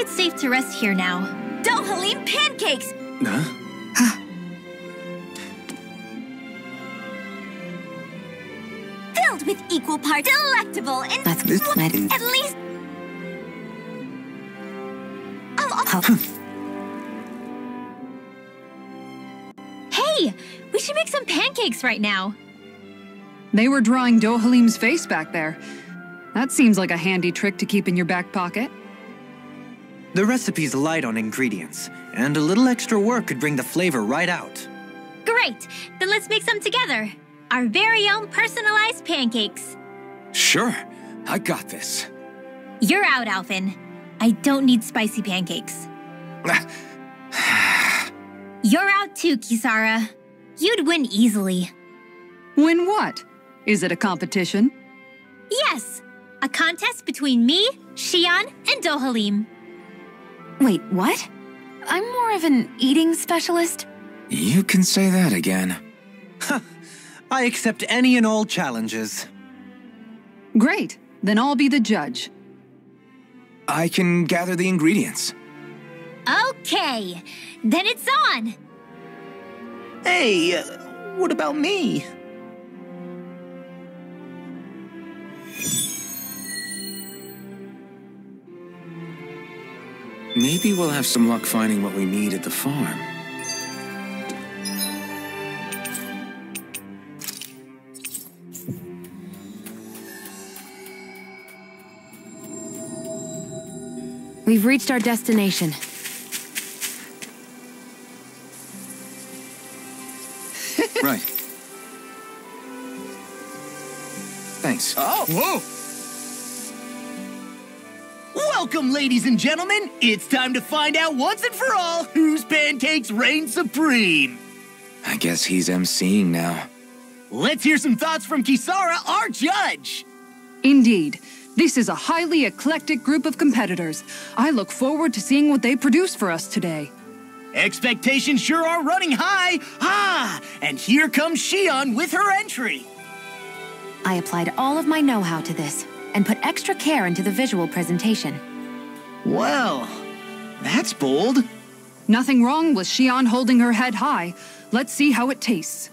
think it's safe to rest here now. Dohalim pancakes! Huh? Filled with equal parts delectable and That's good. at least... Hey, we should make some pancakes right now. They were drawing Dohalim's face back there. That seems like a handy trick to keep in your back pocket. The recipe's light on ingredients, and a little extra work could bring the flavor right out. Great, then let's make some together. Our very own personalized pancakes. Sure, I got this. You're out, Alvin. I don't need spicy pancakes. You're out too, Kisara. You'd win easily. Win what? Is it a competition? Yes, a contest between me, Shion, and Dohalim. Wait, what? I'm more of an eating specialist. You can say that again. I accept any and all challenges. Great, then I'll be the judge. I can gather the ingredients. Okay, then it's on. Hey, what about me? Maybe we'll have some luck finding what we need at the farm. We've reached our destination. Right. Thanks. Oh! Whoa! Welcome, ladies and gentlemen. It's time to find out once and for all whose pancakes reign supreme. I guess he's emceeing now. Let's hear some thoughts from Kisara, our judge. Indeed. This is a highly eclectic group of competitors. I look forward to seeing what they produce for us today. Expectations sure are running high. And here comes Shion with her entry. I applied all of my know-how to this and put extra care into the visual presentation. Well, that's bold. Nothing wrong with Shion holding her head high. Let's see how it tastes.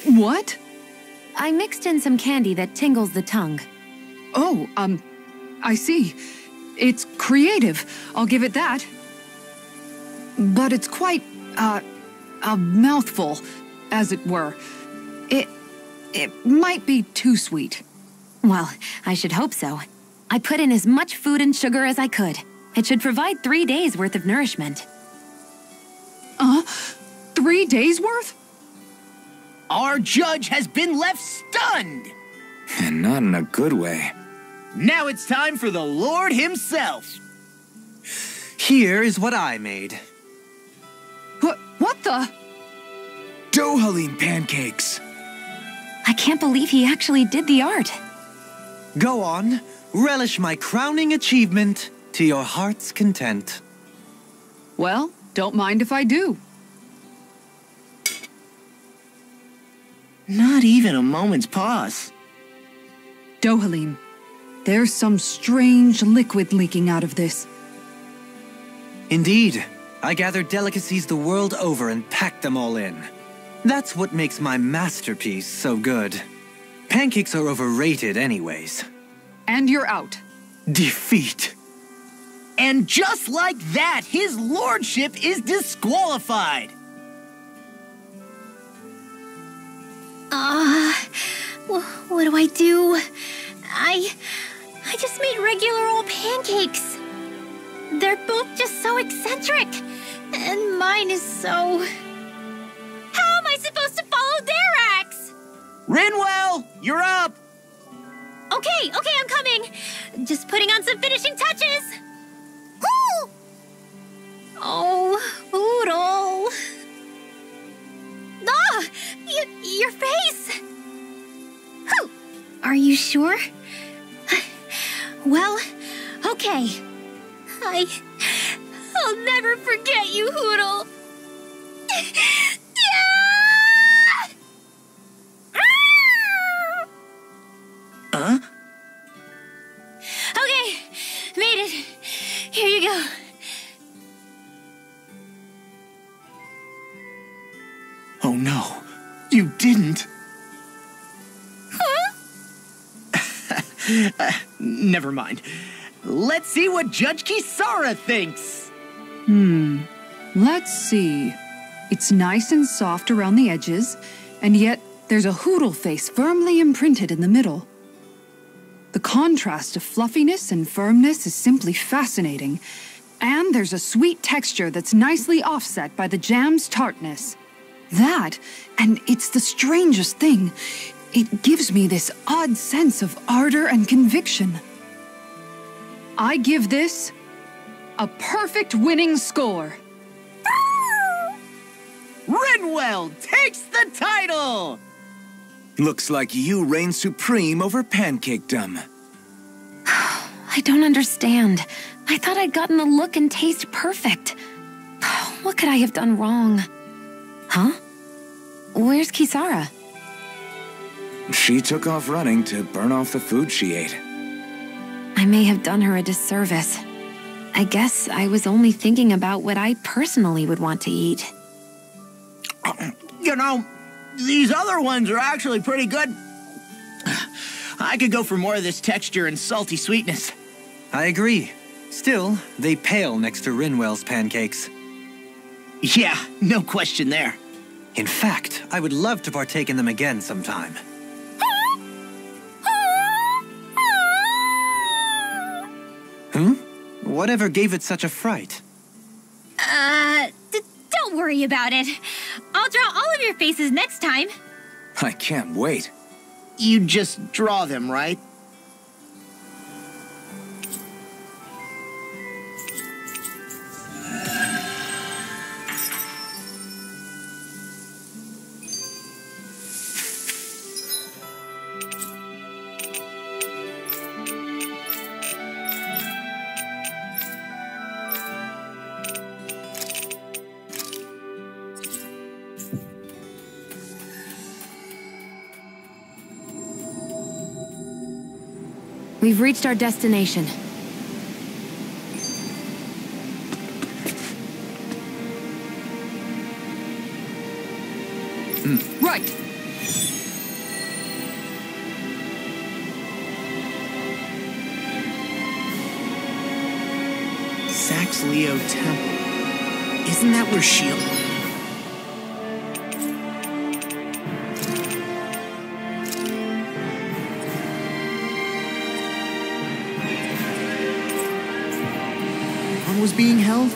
What? I mixed in some candy that tingles the tongue. Oh, I see. It's creative. I'll give it that. But it's quite, a mouthful, as it were. It might be too sweet. Well, I should hope so. I put in as much food and sugar as I could. It should provide 3 days' worth of nourishment. 3 days worth? Our judge has been left stunned. And not in a good way. Now it's time for the Lord himself. Here is what I made. What the? Dohalim pancakes! I can't believe he actually did the art. Go on, relish my crowning achievement to your heart's content. Well, don't mind if I do. Not even a moment's pause. Dohalim, there's some strange liquid leaking out of this. Indeed. I gathered delicacies the world over and packed them all in. That's what makes my masterpiece so good. Pancakes are overrated anyways. And you're out. Defeat. And just like that, his lordship is disqualified. What do I do? I just made regular old pancakes. They're both just so eccentric. And mine is so... How am I supposed to follow their acts? Rinwell, you're up. Okay, I'm coming. Just putting on some finishing touches. Woo! Oh, Oodle. Your face. Whew. Are you sure? Well, okay. I'll never forget you, Hoodle. Yeah! no, you didn't. Never mind. Let's see what Judge Kisara thinks. Let's see. It's nice and soft around the edges, and yet there's a hoodle face firmly imprinted in the middle. The contrast of fluffiness and firmness is simply fascinating, and there's a sweet texture that's nicely offset by the jam's tartness. That, and it's the strangest thing, it gives me this odd sense of ardor and conviction. I give this a perfect winning score. Rinwell takes the title! Looks like you reign supreme over pancakedom. I don't understand. I thought I'd gotten the look and taste perfect. What could I have done wrong? Huh? Where's Kisara? She took off running to burn off the food she ate. I may have done her a disservice. I guess I was only thinking about what I personally would want to eat. You know, these other ones are actually pretty good. I could go for more of this texture and salty sweetness. I agree. Still, they pale next to Rinwell's pancakes. Yeah, no question there. In fact, I would love to partake in them again sometime. Whatever gave it such a fright? Don't worry about it. I'll draw all of your faces next time. I can't wait. You just draw them, right? We've reached our destination. Right. Saxleo Temple. Isn't that where Shield... was being held?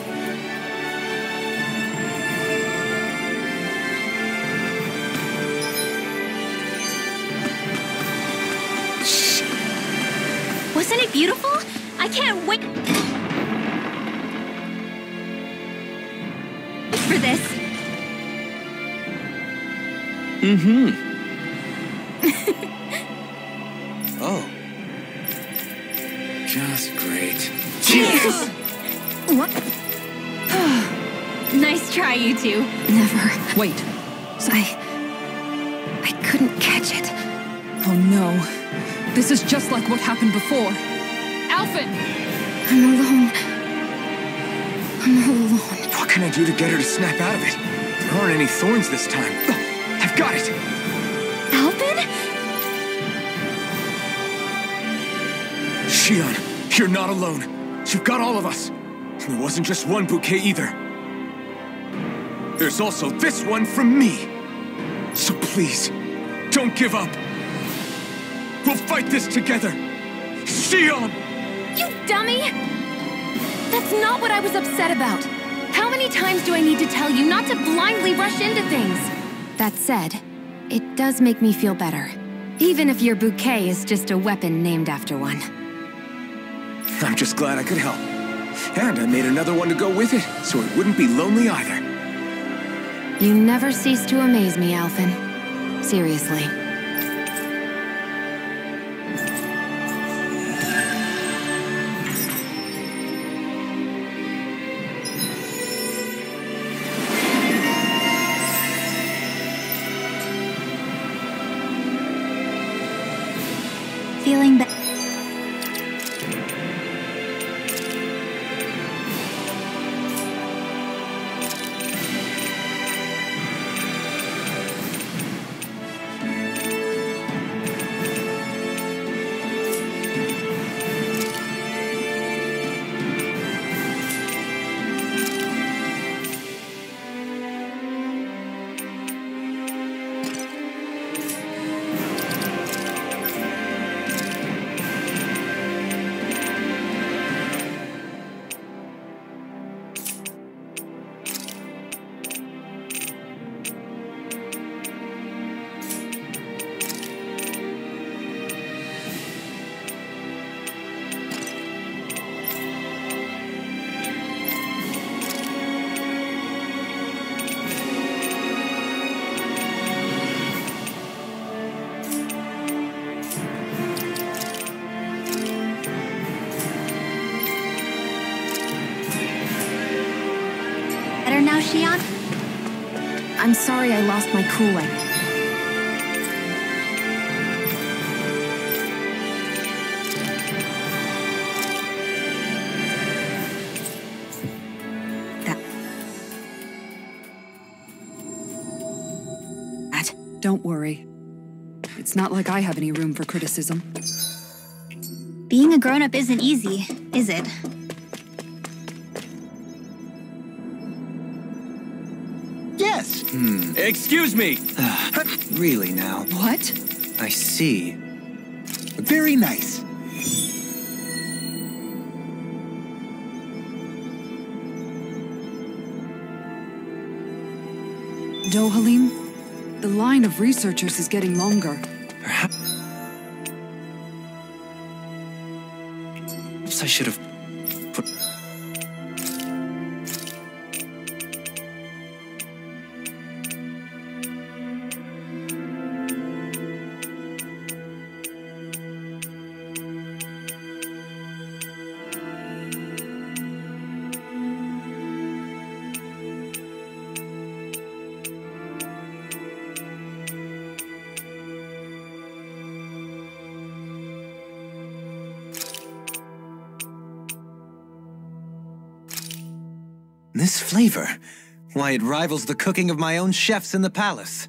Shh. Wasn't it beautiful? I can't wait for this. Oh. Just great. Cheers! What? Nice try, you two. Never. Wait. I couldn't catch it. Oh no. This is just like what happened before. Alphen! I'm alone. I'm all alone. What can I do to get her to snap out of it? There aren't any thorns this time. I've got it! Alphen? Shion, you're not alone. You've got all of us. And there wasn't just one bouquet either. There's also this one from me. So please, don't give up. We'll fight this together. Shion! You dummy! That's not what I was upset about. How many times do I need to tell you not to blindly rush into things? That said, it does make me feel better. Even if your bouquet is just a weapon named after one. I'm just glad I could help. And I made another one to go with it, so it wouldn't be lonely either. You never cease to amaze me, Alphen. Seriously. Feeling better. Better now, Xion? I'm sorry I lost my cooling. Don't worry. It's not like I have any room for criticism. Being a grown-up isn't easy, is it? Yes. Excuse me! Really now? What? I see. Very nice. Dohalim? The line of researchers is getting longer. Perhaps I should have put... This flavor, why, it rivals the cooking of my own chefs in the palace.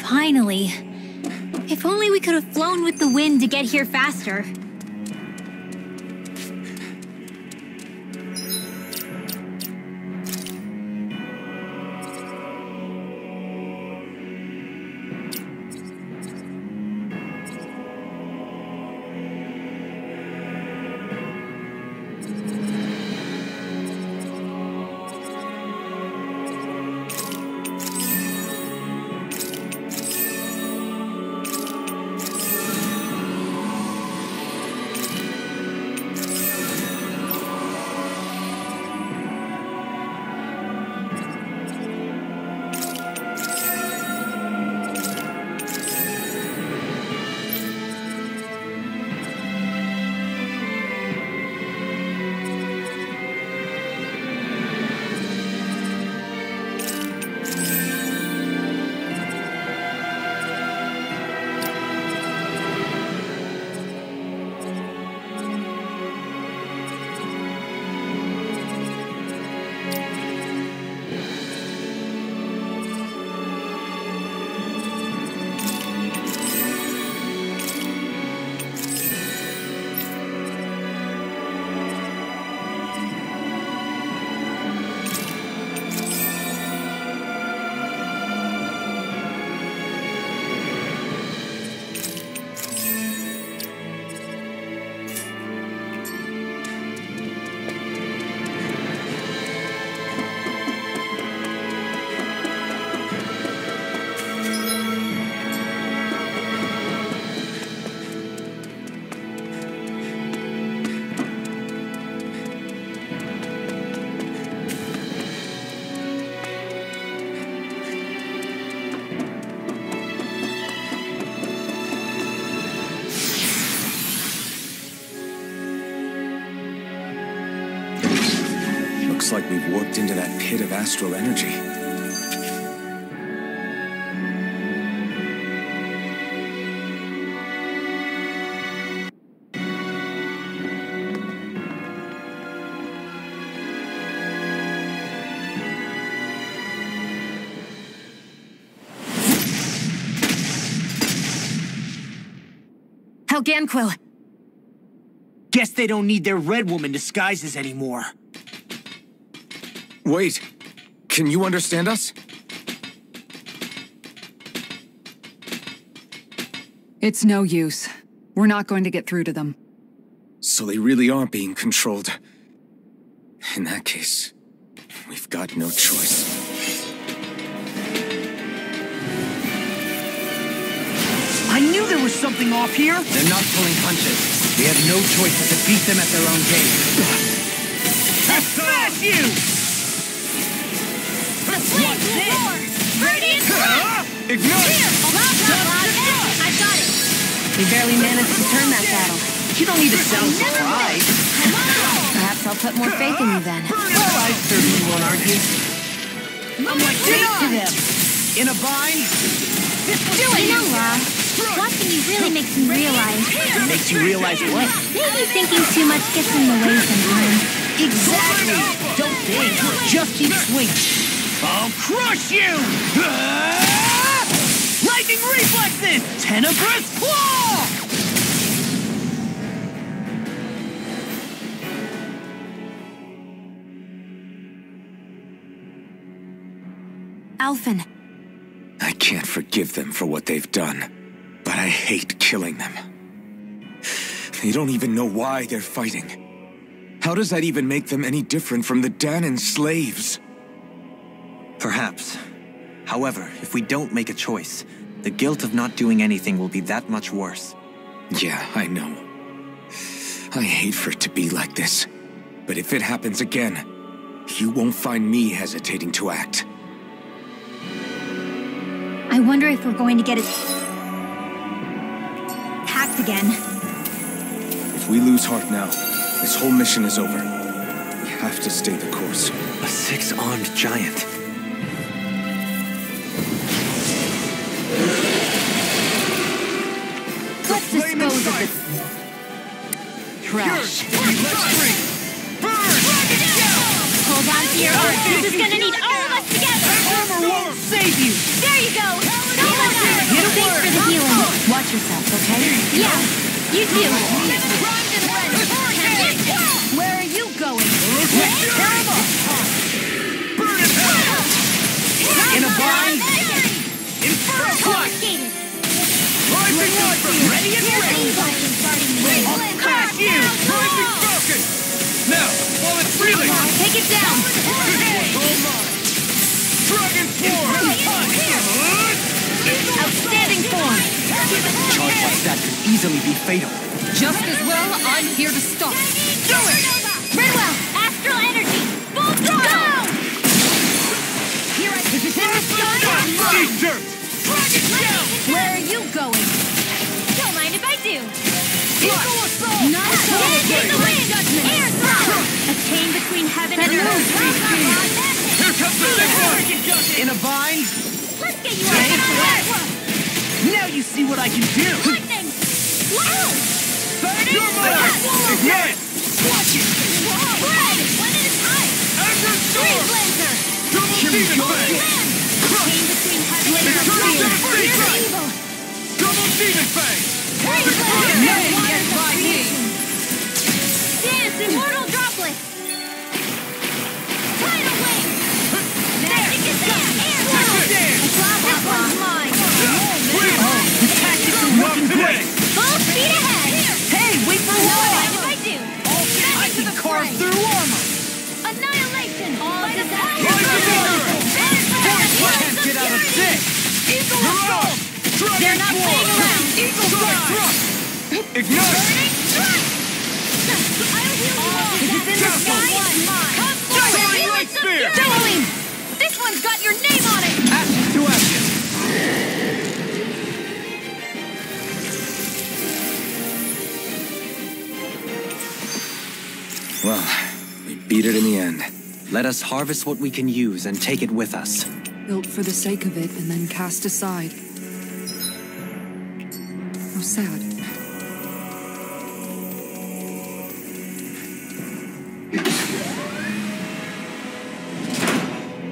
Finally. If only we could have flown with the wind to get here faster. Looks like we've warped into that pit of astral energy. Helganquil! Guess they don't need their Red Woman disguises anymore. Wait, can you understand us? It's no use. We're not going to get through to them. So they really are being controlled. In that case, we've got no choice. something off here? They're not pulling punches. We have no choice but to beat them at their own game. Smash you! The flames will roar! Radiant strike! Ignite! Here! I've got it! We barely managed to turn that battle. You don't need to sound surprised. Perhaps I'll put more faith in you then. Well, I certainly won't argue. I'm like, take to them! In a bind? Do it! You know, watching you really makes me realize. Makes you realize what? Maybe thinking too much gets in the way sometimes. Exactly! Don't think, just keep swinging. I'll crush you! Lightning reflexes! Tenebrous claw! Alphen. I can't forgive them for what they've done, but I hate killing them. They don't even know why they're fighting. How does that even make them any different from the Dahnan slaves? Perhaps. However, if we don't make a choice, the guilt of not doing anything will be that much worse. Yeah, I know. I hate for it to be like this. But if it happens again, you won't find me hesitating to act. I wonder if we're going to get it hacked again. If we lose heart now, this whole mission is over. We have to stay the course. A six-armed giant. Let's dispose of this trash. Hold on to your arm. This is gonna need all of us together. Armor won't save you! There you go. Thanks for the healing. Watch yourself, okay? Yeah, you too. Where are you going? In a bind? Inferno clutch! Ready and ready! I'll crash you! Now, while it's reeling! Take it down. Dragon Sword! Outstanding form. Charge like that could easily be fatal. Just as well, I'm here to stop. Do it. Redwell, astral energy. Full throttle. Here I Eat dirt! Where are you going? Don't mind if I do. Equal assault! Not so. Dance in the wind. Air throttle. A chain between heaven and earth. Here comes the big one! In a bind? Let's get you out of the way. Now you see what I can do! Lightning. Wow. Burning. Ignite! Watch it! One at a time. Azure Freeze Sword! Lancer. Double Demon Fang! Chain between heaven and earth. Eternal Fear Devastation! evil. Double Demon Fang! Freeze Lancer. Nothing gets by me. Dance, immortal droplet. Tidal wave. Magic is there. Air throttle. That one's mine. The tactics are working great! Full speed ahead. Hey, wait for What what? if I do? I can carve through armor! Annihilation. All Rise of Can't get out of this! Eagle assault! They're not playing around. Eagle strike thrust! Ignite! I'll heal you all. If it's in the sky, One mine. Come Soaring forward. Light Spear! Billowing! This one's got your name on it! Ashes to ashes! Well, we beat it in the end. Let us harvest what we can use and take it with us. Built for the sake of it and then cast aside. How sad.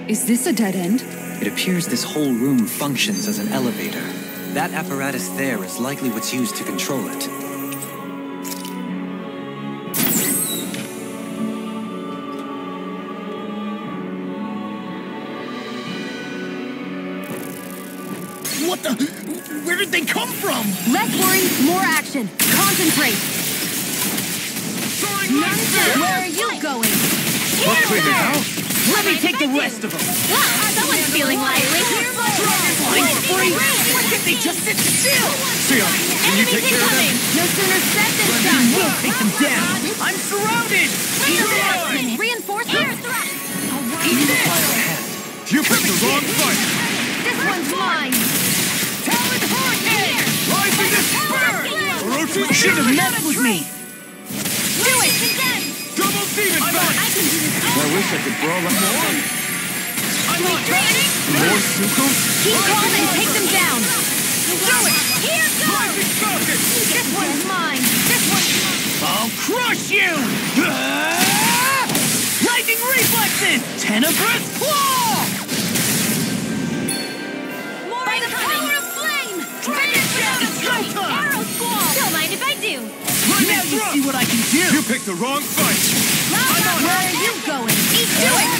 Is this a dead end? It appears this whole room functions as an elevator. That apparatus there is likely what's used to control it. What the? Where did they come from? Less worry, more action. Concentrate. Where are you going? We're clear now. Let me take the rest of them. Someone's feeling lively. Flying spree! They just sit still! Sion, can you take care of them? No sooner said than done. We'll take them down! I'm surrounded! Reinforcements? You picked the wrong fight! This one's mine. Talon Hurricane! Rising the spur! Orochi Should have messed with me! Do it. Double demon back! I wish I could brawl up more. I'm not training! More Suko? Keep calm and take them down. Do it. Here goes. Rising Falcon! This one's mine. This one's mine. I'll crush you! Lightning reflexes! Tenebrous claw! By the power of flame. Finish down a strike. Arrow squall. Don't mind if I do. Now you see what I can do! You picked the wrong fight! Where are you going? Eat to it.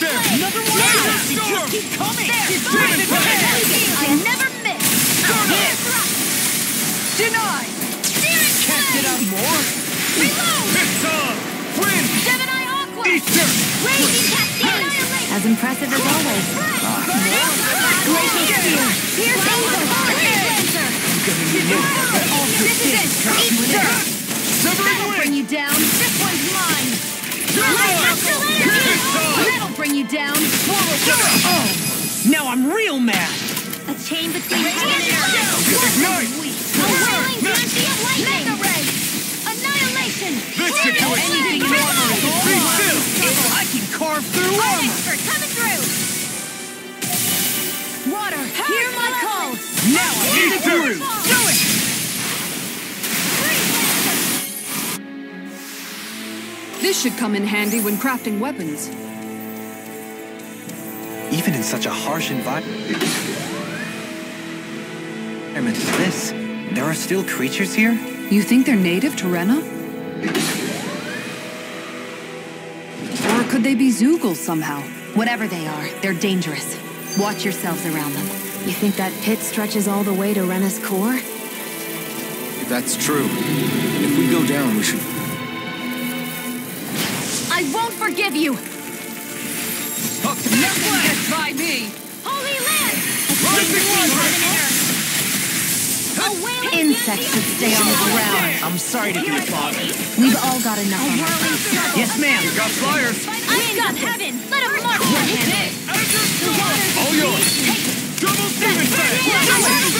There! Another one! Lightning They storm! just keep coming! I never miss. Deny! Can't get out more! Reload. It's on! Wind! Gemini Aqua. Easter! Raging Cascade. As impressive as always. Glacial Spear. Pierce Angel. Lancer. This is it. Easter. That'll bring you down. This one's mine. That'll bring you down. Oh! Now I'm real mad! A chain between Ignite! A whirling fancy of lightning. Mega ray. Annihilation. This should do it! Anything you want me to Be still! I can carve through armor! Expert coming through. Water, hear my call. Now I need the groove! Do it! This should come in handy when crafting weapons. Even in such a harsh environment as this, there are still creatures here? You think they're native to Rena? Or could they be Zoogles somehow? Whatever they are, they're dangerous. Watch yourselves around them. You think that pit stretches all the way to Rena's core? If that's true, if we go down, we should... I won't forgive you! Nothing gets by me! Holy land! Insects should stay on the ground. I'm sorry to be a bother. We've all got enough on our hands. Yes, ma'am. Got flyers! I've got heaven! Let him march for him! All yours! Double demon fang!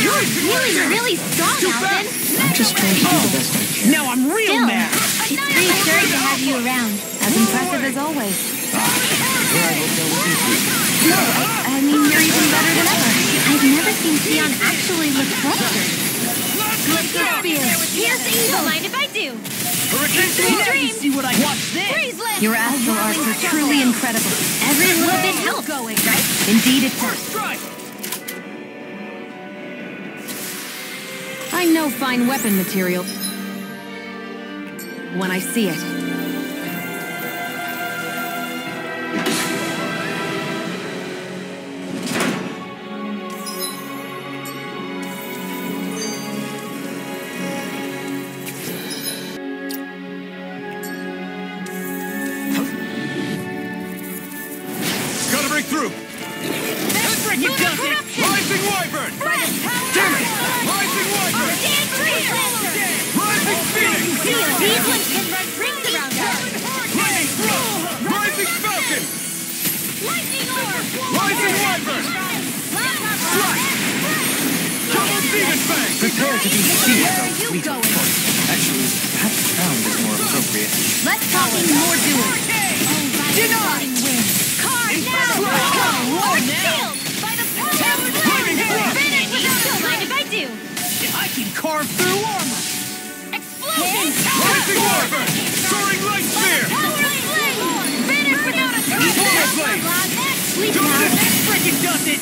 You're really strong, Alvin. I'm just trying to do the best I can. Now I'm real Still, mad! it's reassuring to have you around. As impressive as always. I mean, you're even better than ever. I've never seen Sion actually look flustered. Glacial Spear. Pierce Angel. Don't mind if I do. Now you see what I watch this! Your astral arts are truly incredible. Every little bit helps, right? Indeed it does. I know fine weapon material when I see it. Gotta break through! You got it! Rising Wyvern! Damn it! Rising Wyvern! Rising Phoenix! These ones can run rings around us. Lightning Throw! Rising Falcon! Lightning orb! Rising Wyvern! Double demon fang! Prepare to be seized Where on are you fleet of going? foot. Actually, perhaps sound is more appropriate. Less talking, more doing. Denied! Card now! Or shield! By the power of flame! Finish! Don't mind if I do. I can carve through armor! Explosion! Rising Wyvern! Soaring Light Spear! Power of flame! Finish without a Blade! Sleep Don't now. let That frickin' does it!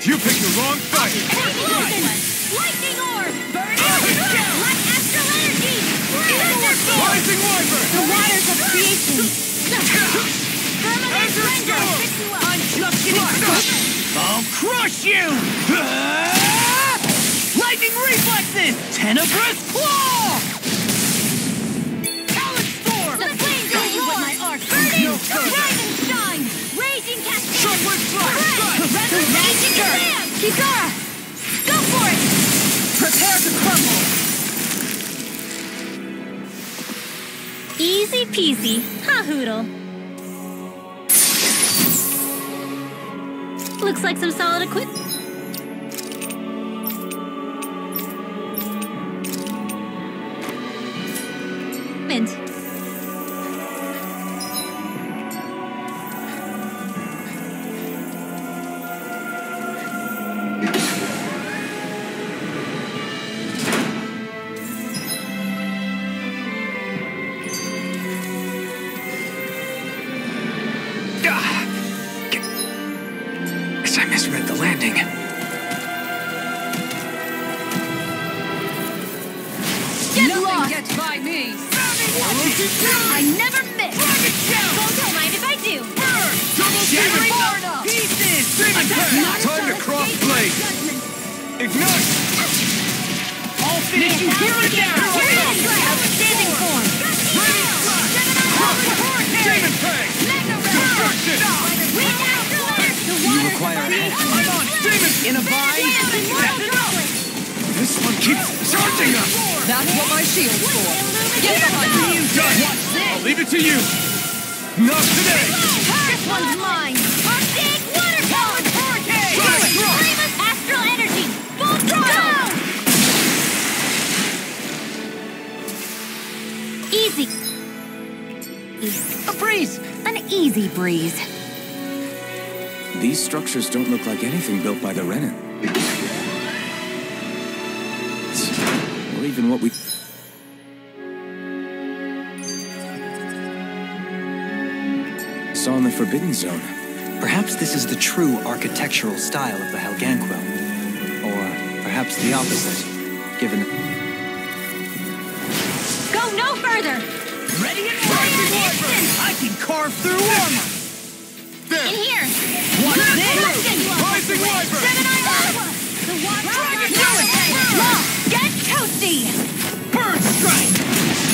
You picked the wrong fight! Explosion! Lightning orb! Burn out! Light astral energy! Rising Wyvern! The waters of creation! Permanent Enter render! storm! Fix you up! I'm just getting started! I'll crush you! Lightning reflexes! Tenebrous claw! Talon storm! The flames of you with my arc! Burning! Rise and shine! Raging cascade! Shockwave Strike! Resurrection command! Kikara! Easy peasy. Ha hoodle. Looks like some solid equipment. Guess I misread the landing. Nothing gets by me. I never miss. Don't mind if I do. Time to cross blade. Ignite. All finished. You hear it now. Outstanding form. Demon Peg. Destruction. You require a hand. I'm on. Demon in a bind. That's enough. This one keeps charging us. That's what my shield's for. Get behind me. You done. What's this? I'll leave it to you. Not today. This one's mine. Big watercolor. Astral energy. Full throttle. Easy. A breeze. An easy breeze. These structures don't look like anything built by the Renin. Or even what we... saw in the Forbidden Zone. Perhaps this is the true architectural style of the Helganquil. Or perhaps the opposite, given... Go no further. Ready and ready. I can carve through armor. In here. What's this? Rising Wyvern! The water. Get toasty. Bird strike.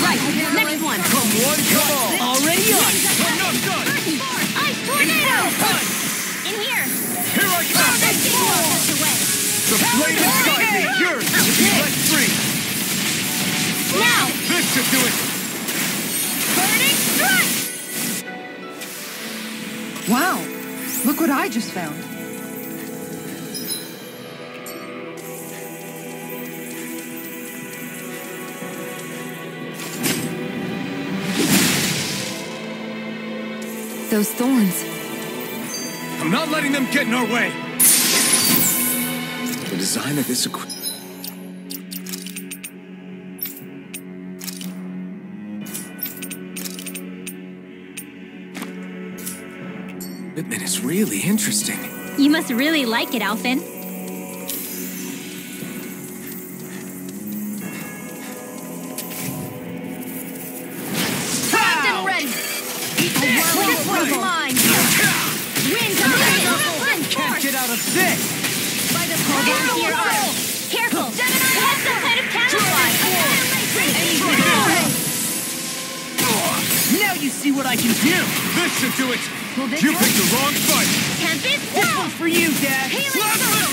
Right, next one. Come one, come all! Already on. I'm not done! Ice tornado. Punch. In here. Here I come! The blade inside me, yours, to be let free! Now. This should do it! Burning strike. Wow, look what I just found. Those thorns. I'm not letting them get in our way! The design of this equipment is really interesting. You must really like it, Alphen. Ready. This one's mine. Wind Can't get out of this. Down here, Arl. Careful. It has some kind of camouflage. Now you see what I can do. This should do it! You picked the wrong fight! Tempest, This one's for you, Dad. Last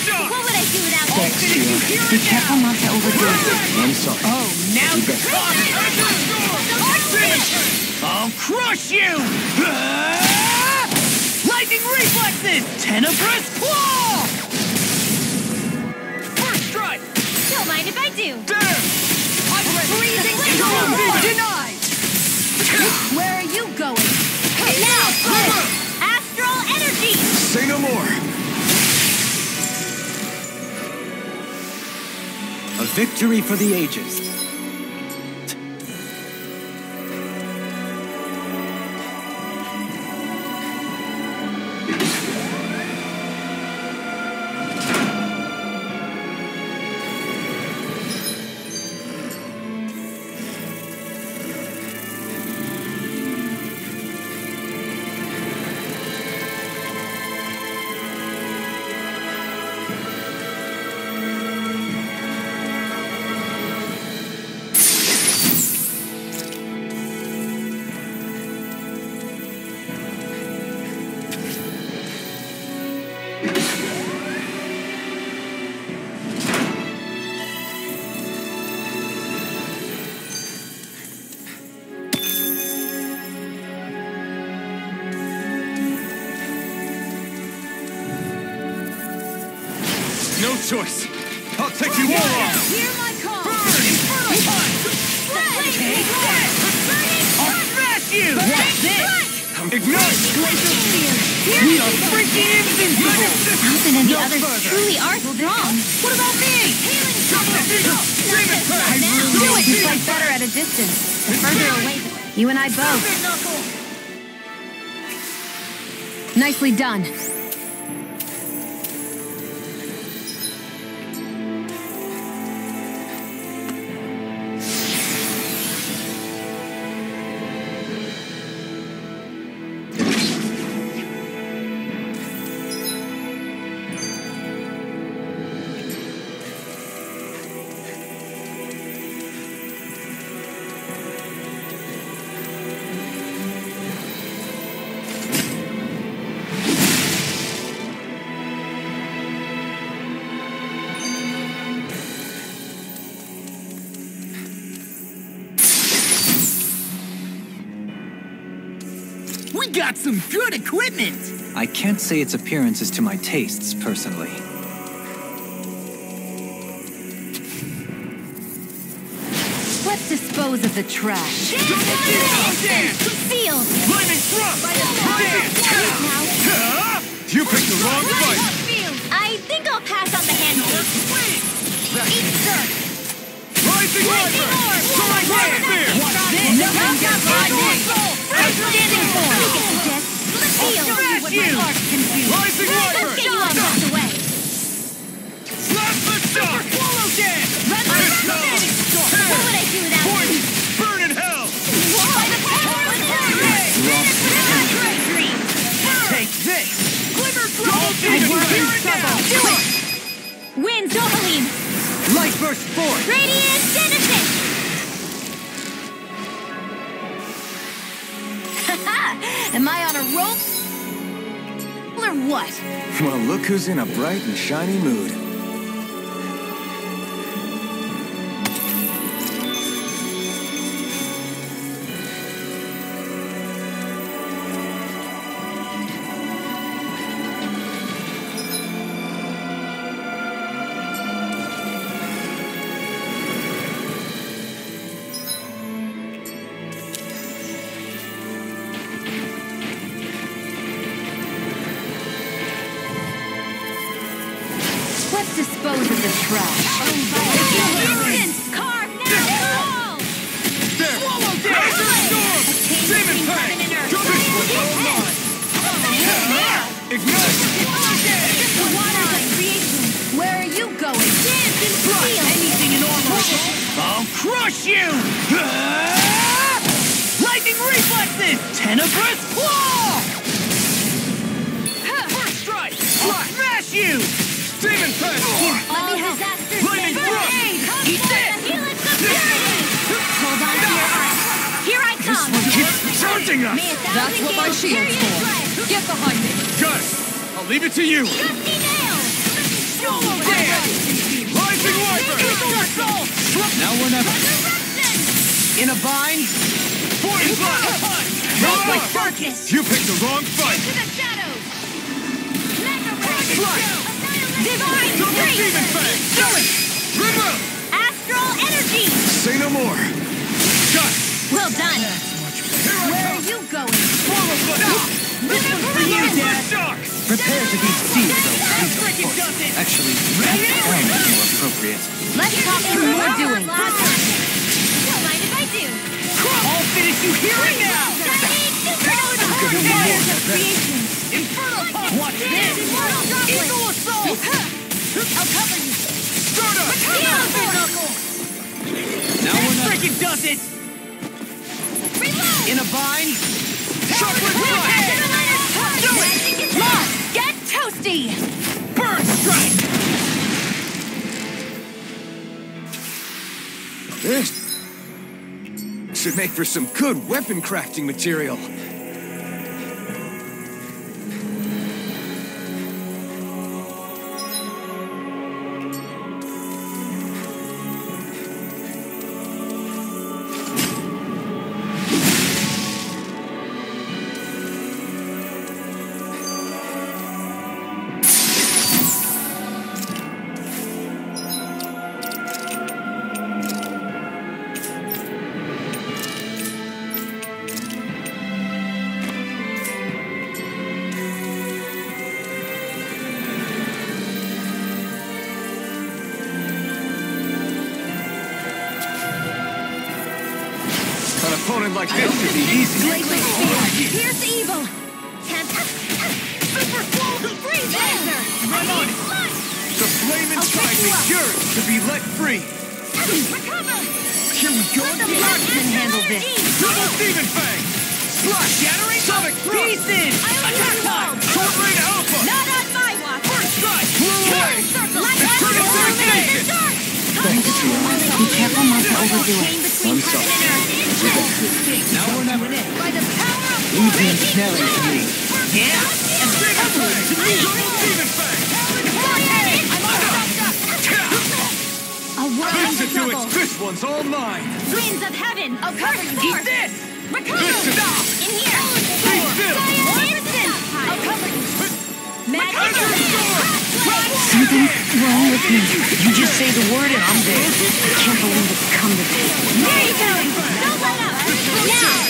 shot! what would I do without All this? finished. You hear Be it careful now. not to overdo it. I'm sorry. Oh, now you're talking. I'll crush you! Lightning reflexes! Tenebrous claw! First strike! Don't mind if I do. Damn! I'm ready. Freezing Come on, storm! baby. Denied! Where are you going? Now, astral energy. Say no more! A victory for the ages. choice. I'll take you all on. Hear my call! Infernal punch! Take that! I'll smash you! What's this? Ignite! We are freaking invincible! Alvin and the others truly are strong. What about me? Do it to fight better at a distance. The further away, you and I both. Nicely done. We got some good equipment! I can't say its appearance is to my tastes, personally. Let's dispose of the trash. Concealed! Lightning struck! You picked the wrong fight! I think I'll pass on the handshake. Eat dirt! Rising Viper! Soaring Hemisphere! Nothing gets my name! Outstanding form! Concealed! Rising Viper! Let's get you all knocked away! Slap the shock! Swallow dead! What would I do without you? Burn in hell! By the power of treachery! Take this! Glimmer I won't Here in and now! trouble! Do it! Win, Dohalim! Light burst forth! Radiant Genesis! Am I on a rope? Or what? Well, look who's in a bright and shiny mood. Let's dispose of the trash. Carve now! There! Swallow dead! Demon Fang! Ignite! Where are you going? Anything in armor! I'll crush you! Lightning reflexes! Tenebrous claw! First strike! I'll smash you! Demon Fang! Lightning thrust! Eat this! Hold on to your arms. Here I come! Keeps charging us! That's what my shield's for. Get behind me. Gus, I'll leave it to you! Gusty nails! Swallow dead! Rising Viper! Now or never. In a bind? 40 punch! With darkness! You picked the wrong fight! To the shadows! Strike! Divine Double strength! Demon Fang! Do it! Remote! Astral energy! Say no more! Gus! Well done! Where are you going? Swallow foot! This one's for you, Dad! Shock! Prepare to be sealed, though. Actually, round is more appropriate. Let's talk some more doing. Don't mind if I do. I'll finish you here and now! Infernal punch! What's this? Eagle assault! I'll cover you! Stardust! Now or never. Freaking does it! Reload! In a bind? Chocolate strike! Do it! Lost! Get toasty! Burn strike! This should make for some good weapon crafting material. opponent like this should be easy. Here's evil! Super Swole Freeze Laser! I'm on it. The flame inside me yearns to be let free. Recover! Here we go. Let the marksman handle this! Double Demon Fang. Slush! Shattering Sonic Thrust. pieces! Attack time! Sword Rain Alpha. Not on my watch! First strike. Blue Ray. Circle! Turn it to ignition. Be careful not to overdo it. I'm sorry. Now we're never in. By the power of Easy and Snelling to me. Yeah? And Demon Fang. Double Demon Fang. A world This of should do trouble! it. This one's all mine. Winds of heaven! I'll cover you! eat this! Recover! Listen. In here! Be still. Instant! I'll cover you! Magic! Azure Sword. Something's wrong with me. You just say the word and I'm there. I can't believe it's come to this. There you go! Don't let up! Now!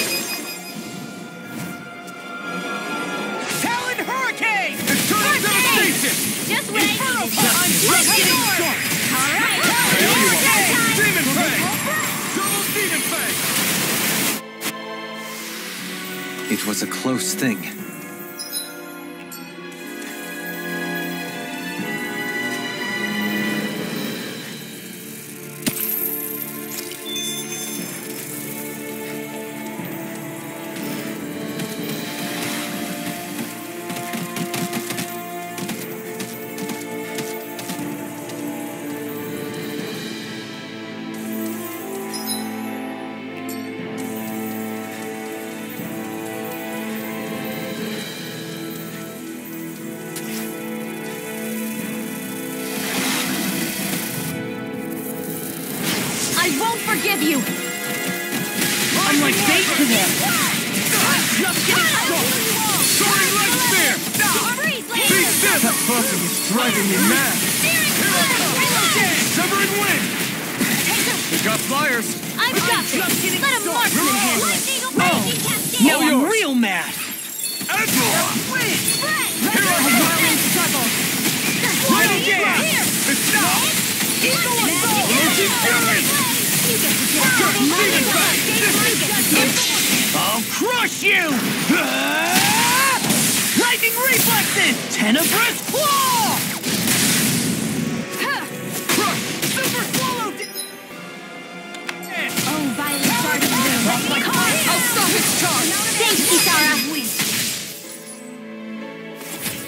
Talon Hurricane! Eternal Devastation. Just what I needed! I'm just getting started! Alright! Demon Fang. Double Demon Fang. It was a close thing. I won't forgive you! I'm like bait to them! I'm just getting started! Soaring Light Spear. Be still. That buzzing is driving me mad. Severing Wind. We got flyers. I've got this! Let a marksman handle it! Now All I'm yours. real mad! Azure. Whirling struggle! Final game. It's now. Energy Fury. Double Demon Fang. I'll crush you! Lightning reflexes! Tenebrous claw! Crush. Super swallow! Oh, violent guardian wind! I'll stop its charge! Thanks, Isara!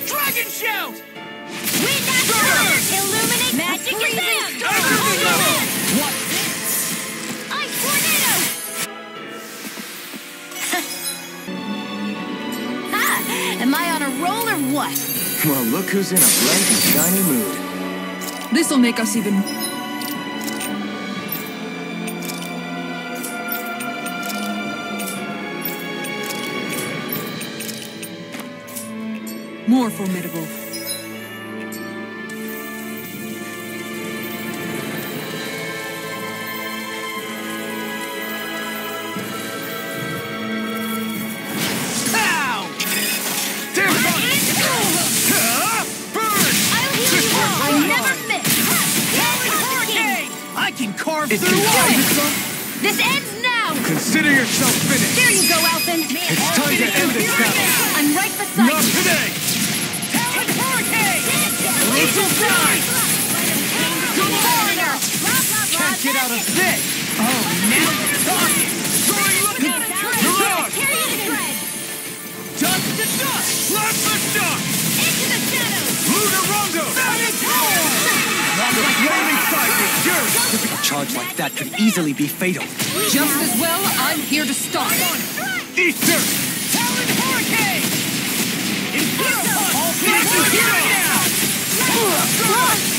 Dragon shout! Wind after! Illuminate! Magic advance! What? Ice tornado! Ha! Am I on a roll or what? Well, look who's in a bright and shiny mood. This'll make us even... more formidable. Pow! Damn it. Burn. I'll heal you all! I never miss! Hurricane! I can carve It through can ice! This ends now! Consider yourself finished. There you go, Alphen! It's time to end this battle. I'm right beside Not you! today. Talon Hurricane! Lethal strike! Foreigner! Can't get out of this. Oh, now you're talking! Mirage. Dust to dust! Plasma shock. Into the shadows! Lunarondo. The flame inside me yearns to be. A charge like that could easily be fatal. Just as well, I'm here to stop. Easter. Talon Hurricane! Imperial Punch! All This is pieces here down. now!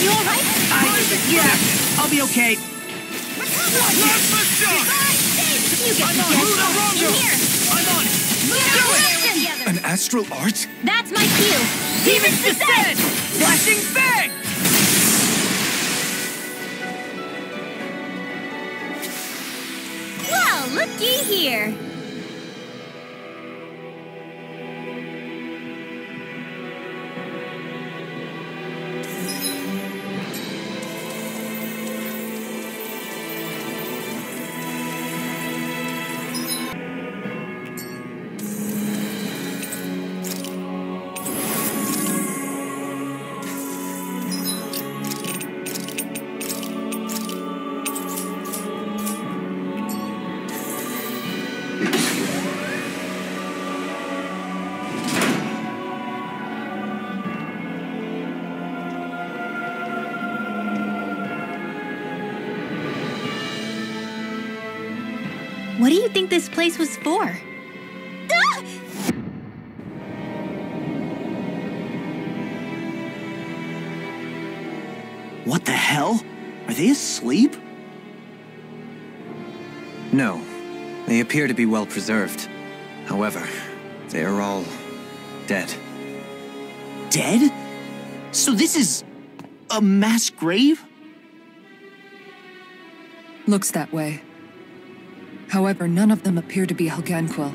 You alright? Yeah, I'll be okay. Plasma shock. You get the Lunarondo. In here! I'm on it! Together! An astral art? That's my cue! Demon's Descent! Flashing Fang! Well, looky here! What do you think this place was for? Ah! What the hell? Are they asleep? No. They appear to be well preserved. However, they are all dead. Dead? So this is a mass grave? Looks that way. However, none of them appear to be Helgenquil.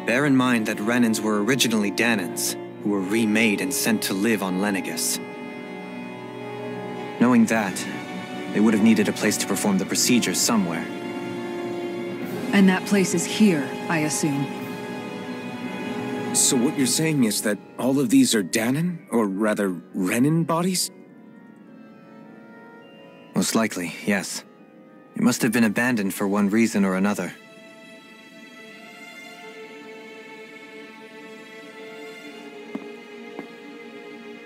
Bear in mind that Renans were originally Dahnans, who were remade and sent to live on Lenegus. Knowing that, they would have needed a place to perform the procedures somewhere. And that place is here, I assume. So what you're saying is that all of these are Dahnan, or rather, Renan bodies? Most likely, yes. It must have been abandoned for one reason or another.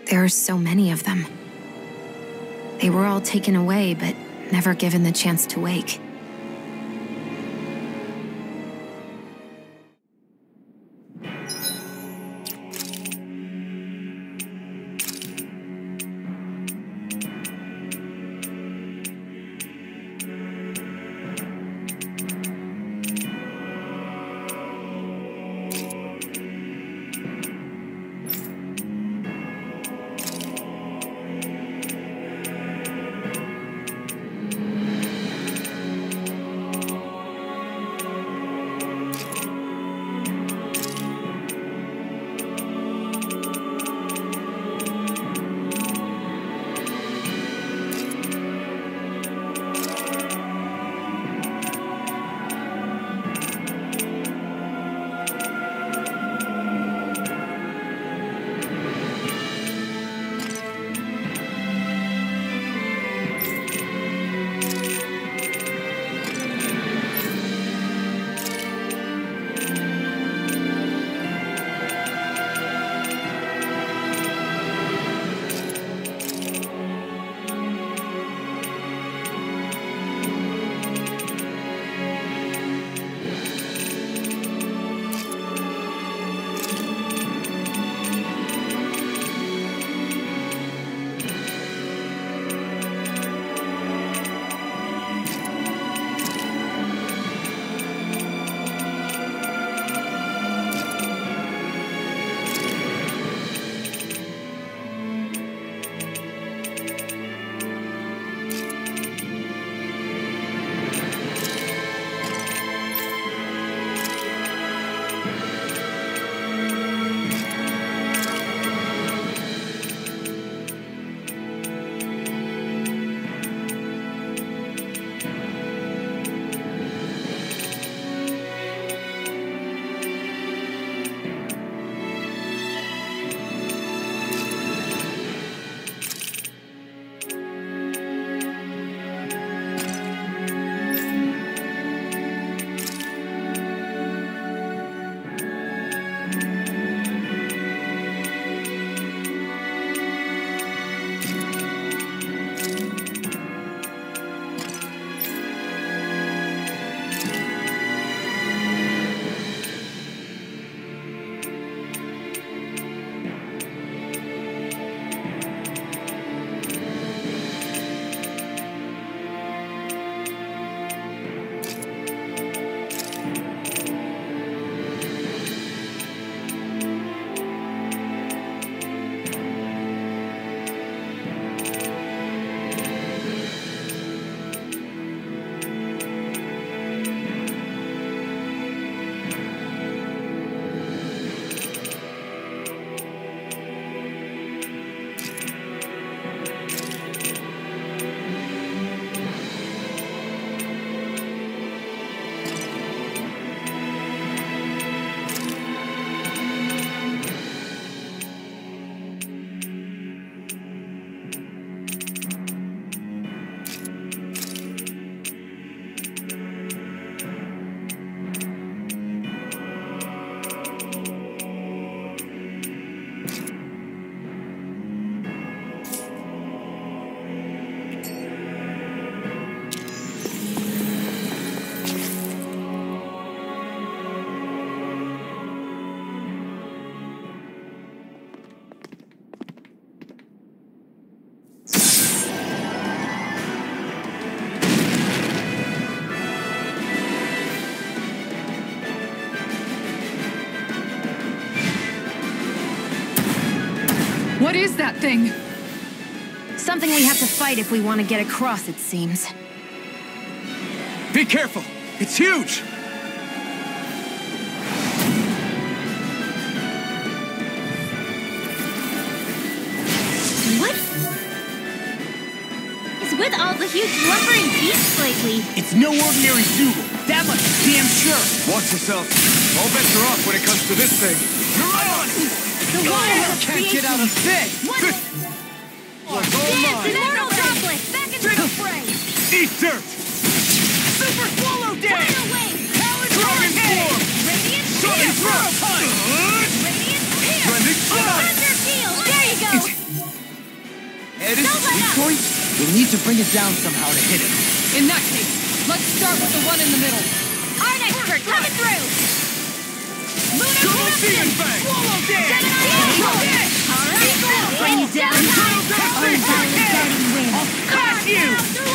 There are so many of them. They were all taken away, but never given the chance to wake. What is that thing? Something we have to fight if we want to get across, it seems. Be careful! It's huge! What is with all the huge lumbering beasts lately? It's no ordinary Zoogle. That much is damn sure. Watch yourself. All bets are off when it comes to this thing. You're right on! The water has Can't get out of bed! immortal droplets back into the fray! Eat dirt! Super Swallow Day! Tidal wave! Dragon form! Radiant Sonic spear! thrust! Radiant spear! Trending slide! Thunder field! There you go! Head is Don't let up! Point? You'll need to bring it down somehow to hit it. In that case, let's start with the one in the middle. Art expert coming through! Lunar Double eruption! Demon Fang! Swallow Day! Bring it down! Crash you! Through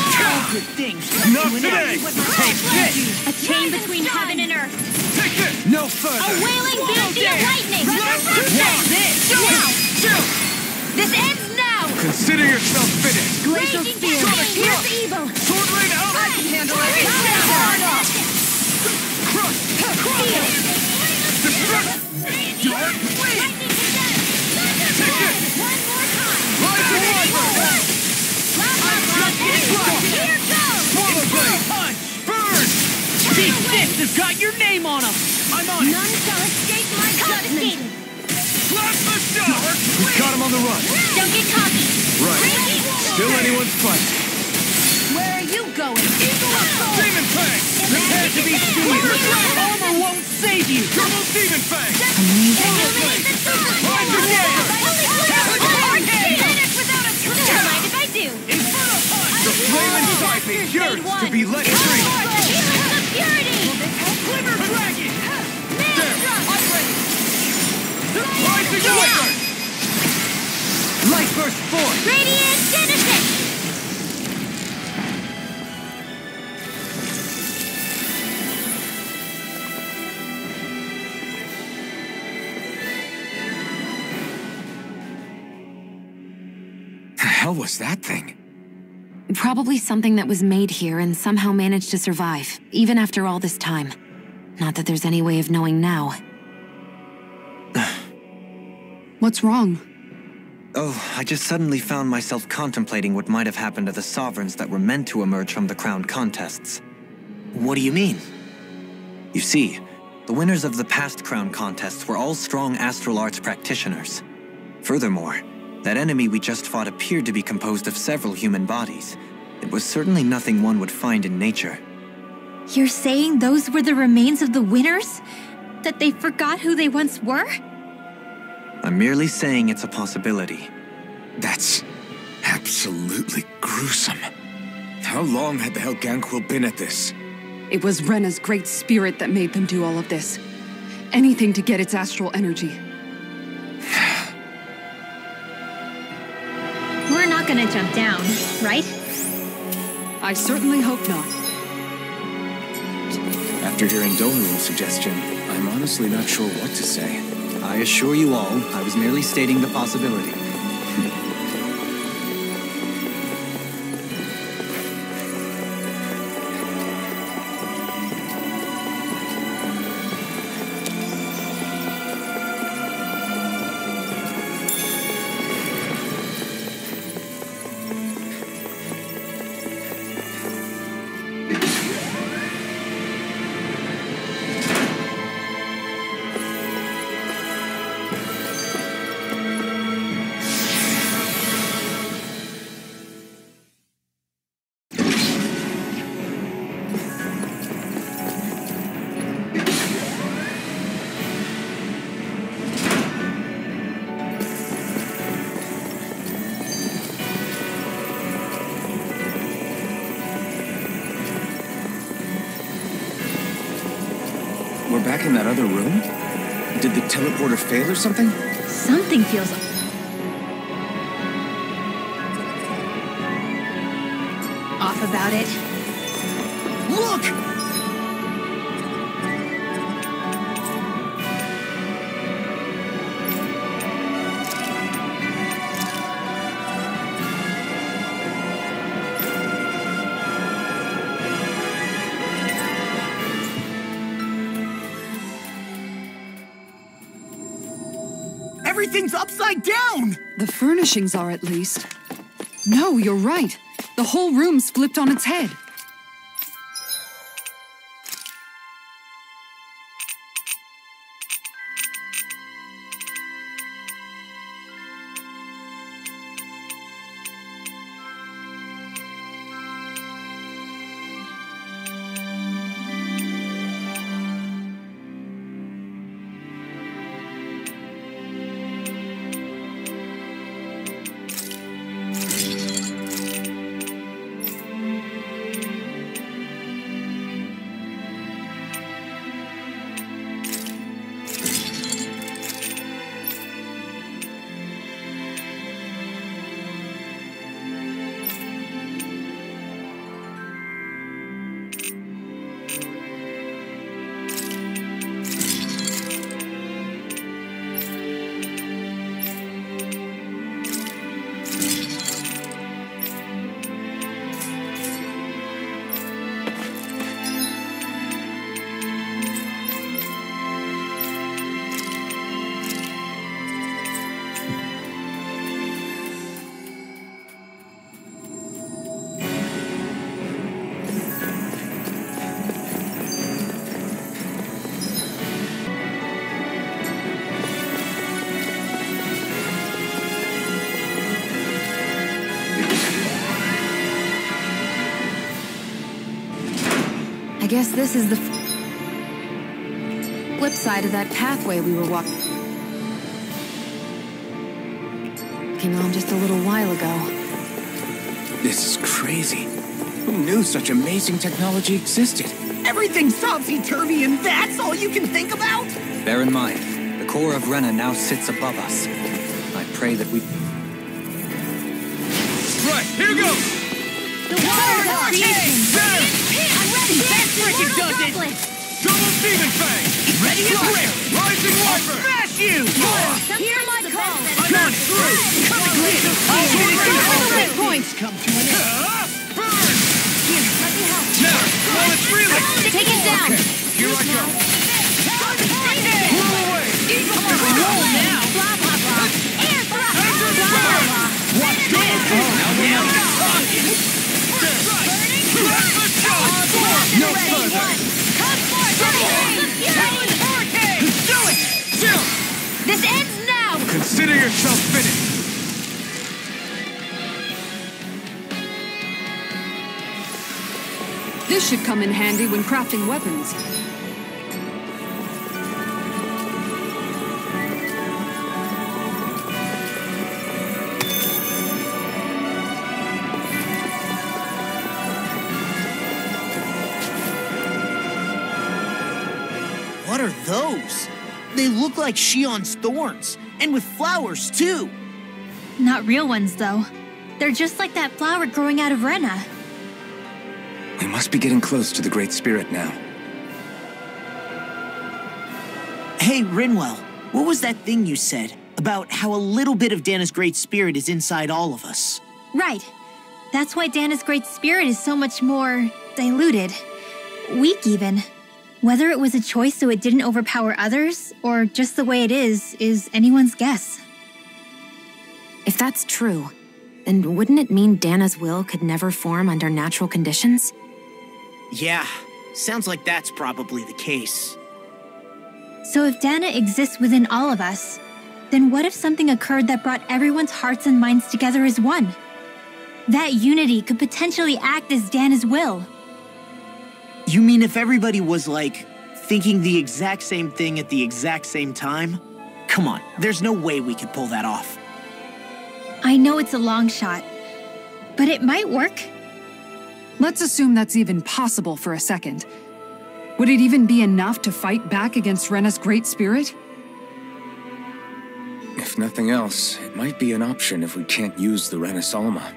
Good things. Not today! Take this! A chain between heaven and earth! Take this! No A further! wailing banshee of lightning! What's this? Now! This ends now! Consider yourself finished! Glacial spear! Here's evil! Sword rain out! I can handle it! Crush! Destruct! Dark! Take it! One more time! Rise to life! Here goes! Swallow blade! Punch! Burn! These fists have got your name on them! I'm on it! None shall escape my judgment! Plasma shot! We got him on the run! Don't get cocky! Right. Still anyone's fight. Where are you going? Demon Fang! Prepare to be seen! Armor won't save you! Double Demon Fang! Illuminate the sword! Rise together! Finish without a trace! Don't mind if I do! Inferno Punch! The flame inside me yearns to be let free! Healing the purity! Quiver Dragon! There! I'm ready! Rise together! Light burst forth! Radiant Genesis! The hell was that thing? Probably something that was made here and somehow managed to survive, even after all this time. Not that there's any way of knowing now. What's wrong? Oh, I just suddenly found myself contemplating what might have happened to the sovereigns that were meant to emerge from the crown contests. What do you mean? You see, the winners of the past crown contests were all strong astral arts practitioners. Furthermore, that enemy we just fought appeared to be composed of several human bodies. It was certainly nothing one would find in nature. You're saying those were the remains of the winners? That they forgot who they once were? I'm merely saying it's a possibility. That's absolutely gruesome. How long had the Helganquil been at this? It was Rena's great spirit that made them do all of this. Anything to get its astral energy. We're not gonna jump down, right? I certainly hope not. After hearing Dohmu's suggestion, I'm honestly not sure what to say. I assure you all, I was merely stating the possibility. We're back in that other room? Did the teleporter fail or something? Something feels... stuff about it. Look! Everything's upside down! The furnishings are, at least. No, you're right. The whole room's flipped on its head. I guess this is the flip side of that pathway we were walking on just a little while ago. This is crazy. Who knew such amazing technology existed? Everything's topsy-turvy and that's all you can think about? Bear in mind, the core of Rena now sits above us. I pray that we... Right, here goes! The water of creation! I'm ready! That freaking does it! Double Demon Fang! Ready as grip! Rising Wyvern! Smash you! Hear my call! Gone through! Coming in! All the points come to an end! Burn! Here, let me help. Now, while it's reeling! Take it down! Here I go! Roll away! Roll now! Blah, blah, blah. Air thrust! Azure Blah, Spell! blah, blah. Watch double Demon! Now we're talking! That's the shot! No further! Come forth! Challenge Hurricane! Do it! Chill! This ends now! Consider yourself finished! This should come in handy when crafting weapons. What are those? They look like Shion's thorns, and with flowers too. Not real ones, though. They're just like that flower growing out of Rena. We must be getting close to the Great Spirit now. Hey, Rinwell, what was that thing you said about how a little bit of Dahna's Great Spirit is inside all of us? Right. That's why Dahna's Great Spirit is so much more diluted. Weak, even. Whether it was a choice so it didn't overpower others, or just the way it is anyone's guess. If that's true, then wouldn't it mean Dahna's will could never form under natural conditions? Yeah, sounds like that's probably the case. So if Dahna exists within all of us, then what if something occurred that brought everyone's hearts and minds together as one? That unity could potentially act as Dahna's will. You mean if everybody was, like, thinking the exact same thing at the exact same time? Come on, there's no way we could pull that off. I know it's a long shot, but it might work. Let's assume that's even possible for a second. Would it even be enough to fight back against Rena's Great Spirit? If nothing else, it might be an option if we can't use the Rena's Alma.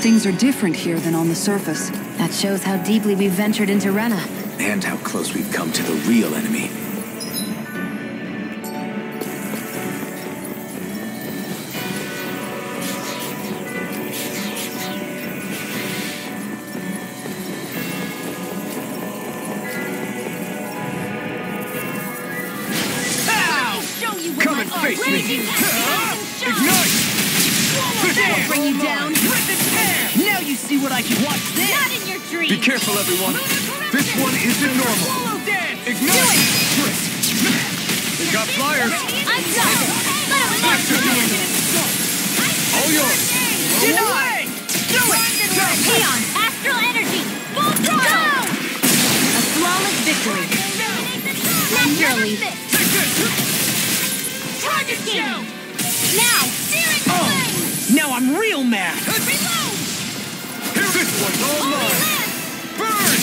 Things are different here than on the surface. That shows how deeply we've ventured into Rena. And how close we've come to the real enemy. Come and face me! Ignite! I'll bring you down. Now you see what I can watch this. Not in your dreams! Be careful, everyone! This one isn't normal! Ignite! They got flyers! I'm done! Let him alone! Handle it! All yours! Deny! Do it! Leon, astral energy! Full throttle! A flawless victory. Naturally. Take this! Target game! Now! Searing Oh! Now I'm real mad! Reload! Here, this one's all mine! Burn!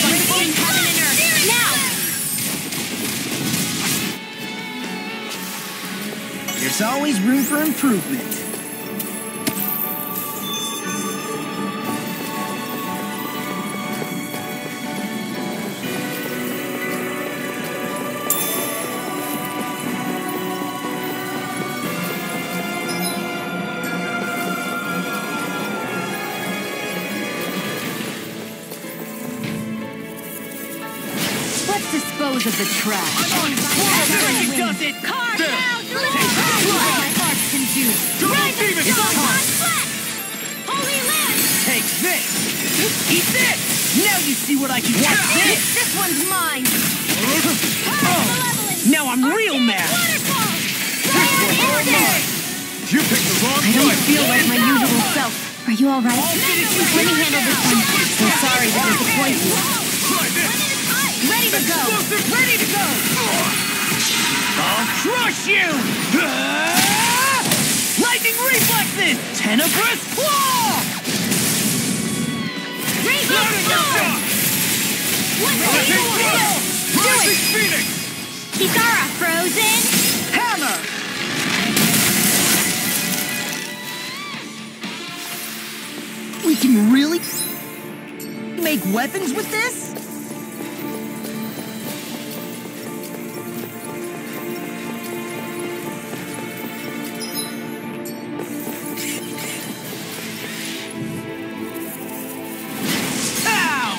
Between heaven and earth! Now! There's always room for improvement. Let's dispose of the trash. Energy does it! Carve There. out! What my heart can do. Don't leave it! Holy land! Take this! Eat this! Now you see what I can watch this! This one's mine. Oh! Now I'm real mad! You picked the wrong I don't fight! feel like my usual self. Are you all right? get it, you Let me handle this one. So sorry to disappoint you. Try this! Ready to go. Ready to go! I'll crush you! Lightning reflexes! Tenebrous claw! Raging storm! Rising Phoenix! Kitara frozen! Hammer! We can really make weapons with this? Ow!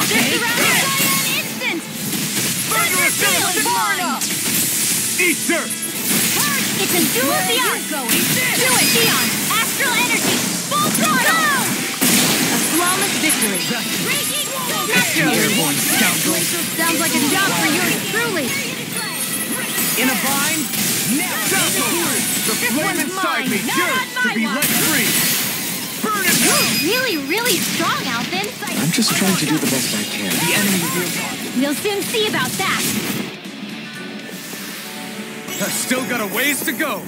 This round is an instant! Thunderous Barna! Eat dirt! It's a dual Theon! Do it, Theon! Astral energy! Full throttle! A flawless victory. Raging Airborne scoundrel! Sounds like a job for yours truly. In a bind? Down the horn! The flame one's inside mine. me Not yearns on to my be watch. let free! Burn it You're really strong, Alvin. I'm just trying to do the best I can. The enemy reveals We'll soon see about that. I've still got a ways to go!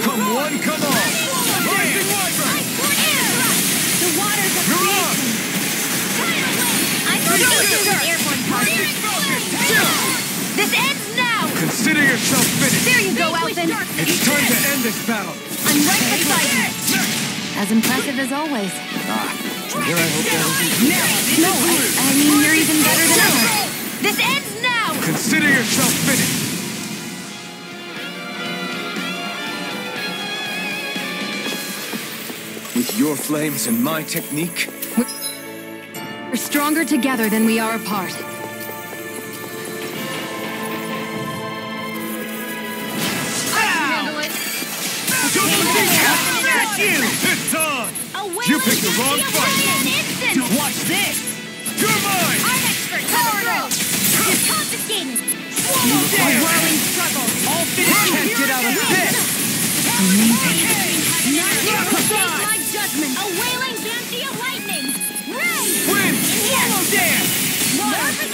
Come one, come all! Rising Wyvern! The waters of You're creation! I'm airborne target! This ends now! Consider yourself finished! There you go, Alvin. It's time to end this battle! I'm right beside you. As impressive as always. Here I hope that No, I mean, you're even better than ever. This ends now! Consider yourself finished! With your flames and my technique, We're stronger together than we are apart. you! It's on! A You picked the wrong fight! Watch this! You're mine! I'm expert! Cover throw! Confiscated! Swallow down! A whirling struggle! All finished! Can't get out of this! Take my judgment! A wailing banshee of lightning! Ray! Win! Swallow down!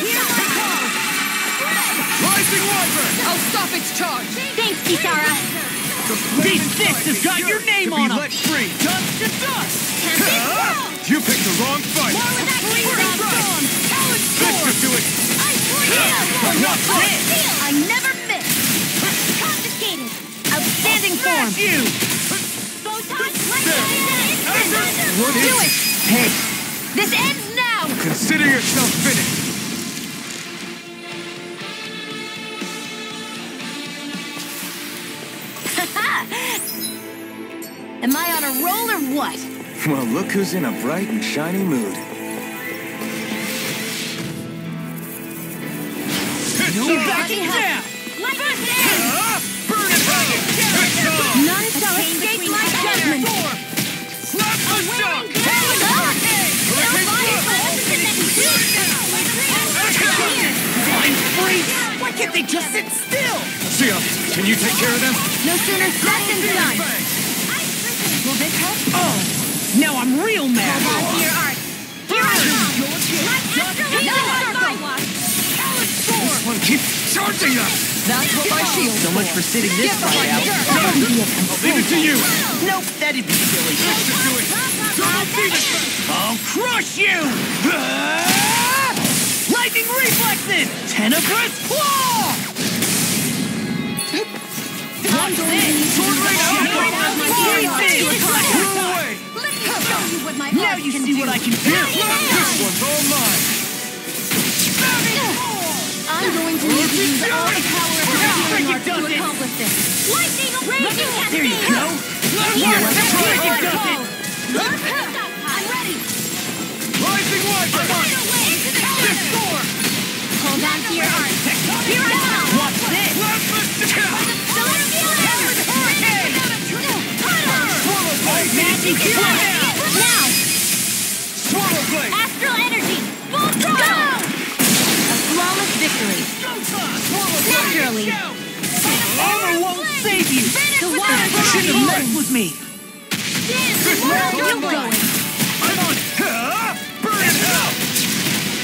Hear my call! Rising Wyvern! I'll stop its charge! Thanks, Kisara! These fists have got your name To on be them! let free! Dust to dust! You picked the wrong fight! More with that freeze storm! This should do it! I freeze! What's this? I never miss! Confiscated! Outstanding form! Smash you! Photon instant! What Do is it! Hey! This ends now! Consider yourself finished! Am I on a roll or what? Well, look who's in a bright and shiny mood. No backing down! Like this ends! Burn it out! It's on! None shall escape my judgment! Slap the shot! Blind freak! Why can't they just sit still? Sia, can you take care of them? No sooner said than done! Will this help? Oh! Now I'm real mad! Hold on to your art! Here I come! This one keeps charging us! That's what my shield's So much for sitting this fight out. I'll leave it to you! Nope, that'd be silly. This should do it! Double Phoenix! I'll crush you! Lightning reflexes! Tenebrous claw! What's this? Sword right out! Throw away! Let me show you what my Now art you can see do. what I can do! This one's all mine! I'm going to need to use all the power of my healing art to does it. accomplish this. Lightning raging cascade! There you go! Here, Let's that's try my it, does it. art. I'm ready. Rising Wyvern! This storm. Hold on to your art. Here I come. What's this? Swallow Blade! Magic flash! Now, Swallow Blade! astral energy. Full throttle. A flawless victory. Naturally. Armor won't save you! The water You shouldn't have messed with me! This world you going. I'm on! Burn it out!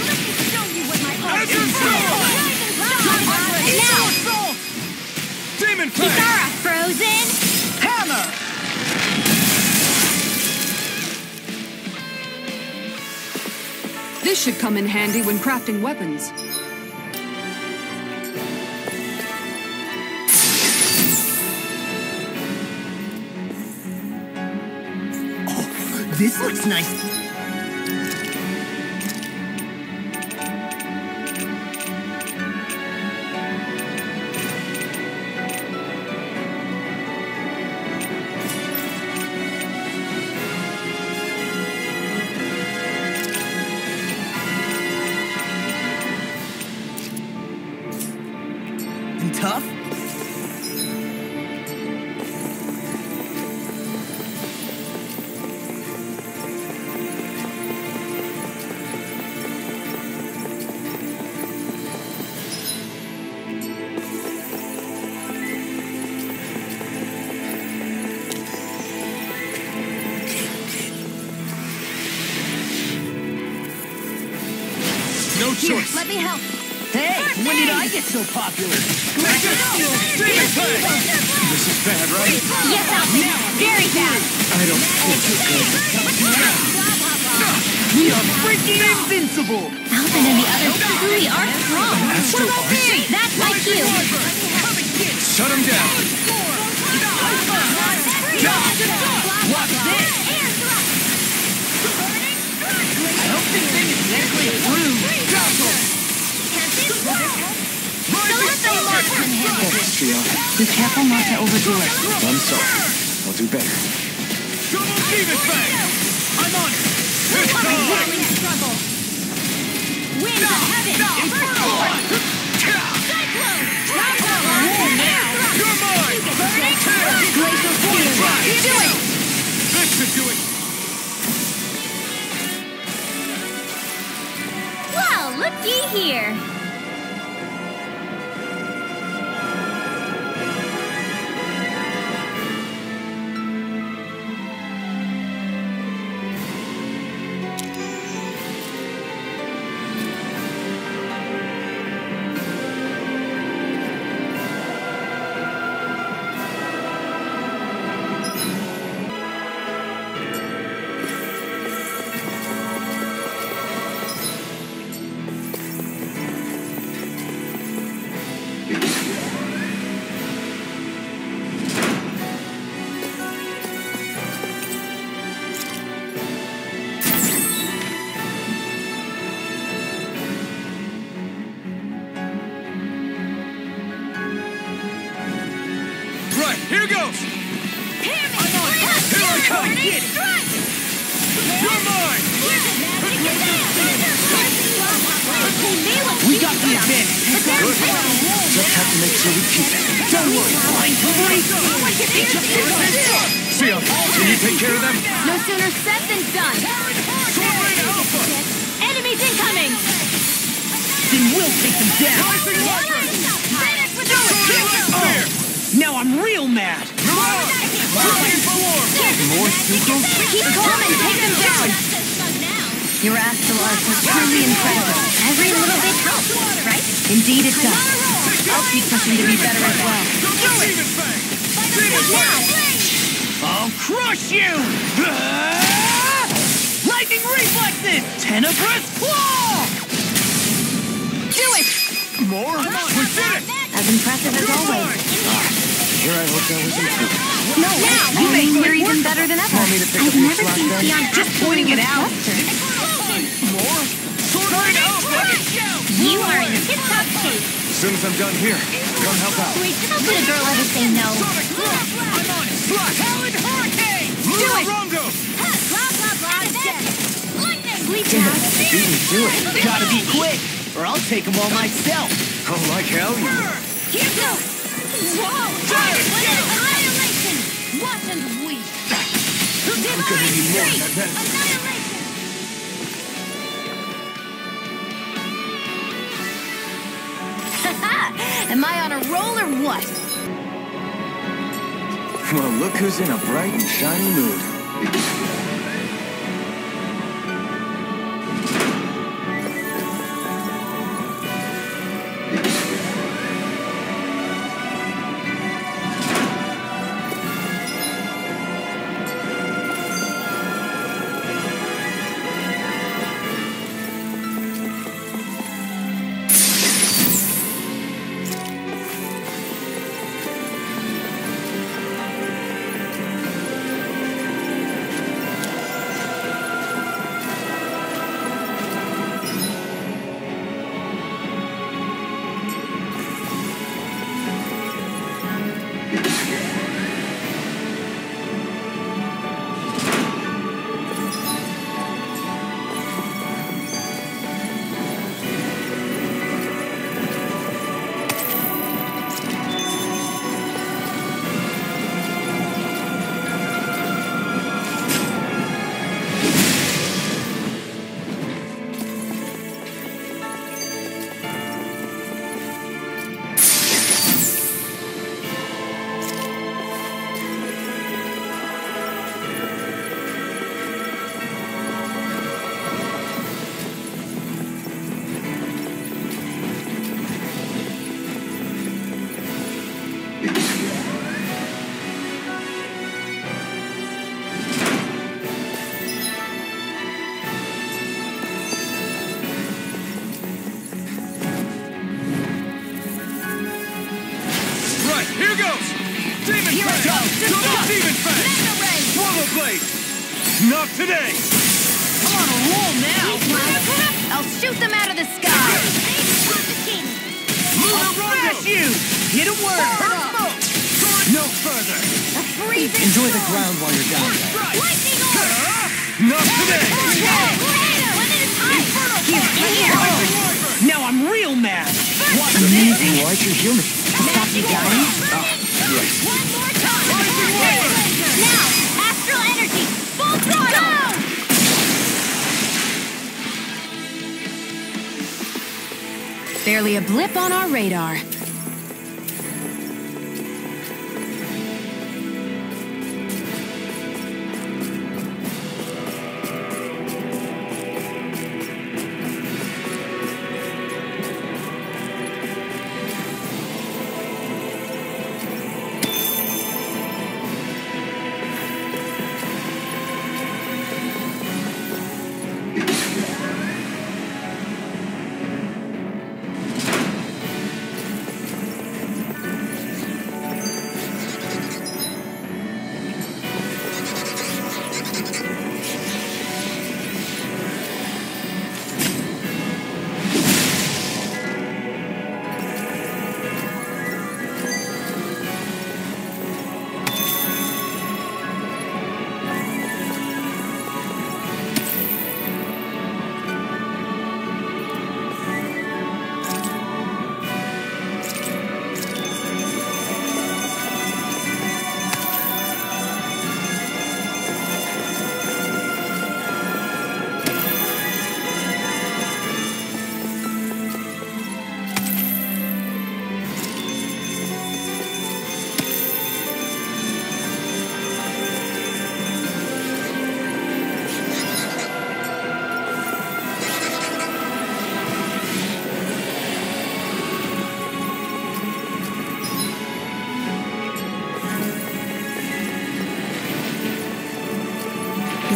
Let me show you what my art Azure can do. Sword! Now, Demon Fang! Kisara, frozen. Hammer! This should come in handy when crafting weapons. This looks nice. And tough? No Here, choice! let me help. Hey, when did I get so popular? Demon Fang! This is bad, right? Yes, Alvin. Very bad. I don't think you're good. We are freaking invincible! Alvin and the others truly are strong. Astral Arts? That's my cue. Shut him down! What's this? I hope this thing is medically approved. Thanks, Sia. Be careful not to overdo it. I'm sorry. I'll do better. Double Demon Fang! I'm on it! It's on! Whirling struggle. Winds of heaven. Inferno! Cyclone. You're mine! Glacial fear. Do it. here goes! Here I come! Get it! You're mine! We got the advantage. Good. Just have to make sure we keep it. Don't worry, flying free. See ya. Can you take care of them? No sooner said than done. Sword Rain Alpha! Enemies incoming! Then we'll take them down. Rising Walker! Now I'm real mad. Come on! Dragon Form! More Stucos? Keep calm and take them down! Your astral arts are truly incredible. Every little bit helps, right? Indeed it does. I'll keep pushing to be better as well. Demon Fang! Demon Fang! I'll crush you! Lightning reflexes! Tenebrous claw! Do it! More? We did it! As impressive as always. Here I hope that was improved. No, you make you're even better than ever. Want me to pick I've up your never slack seen then? Theon Just pointing it out. More? Sword Rain Alpha! You are in tip-top shape. As soon as I'm done here, come help out. Wait, how could a girl ever say no? Sonic Thrust! I'm on it! Slash! Talon Hurricane! Lunar Rondo! Blah, blah, blah, dead. Lightning! Sleep Damn it, you beat me to it. Gotta be quick, or I'll take them all myself. Oh, like hell, you... Here goes! Whoa! Annihilation! Watch and weep! I'm gonna need more than that. Annihilation! Am I on a roll or what? Well, look who's in a bright and shiny mood. Here goes! Demon Fang! Double Demon Fang! Swallow Blade! Not today! I'm on a roll now. I'll shoot them out of the sky! Lunar Rondo! Smash you! Get a word. No further. Enjoy the ground while you're down there. Not today! Now I'm real mad. Watch this. Amazing, like you're human. Stop you dying? One more time! Now, astral energy! Full throttle! Barely a blip on our radar.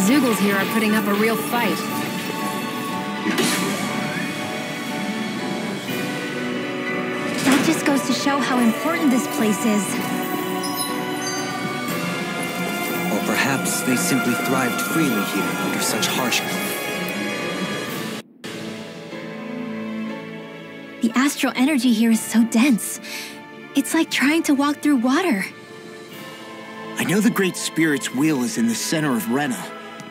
Zoogles here are putting up a real fight. That just goes to show how important this place is. Or perhaps they simply thrived freely here under such harsh... The astral energy here is so dense. It's like trying to walk through water. I know the Great Spirit's will is in the center of Rena,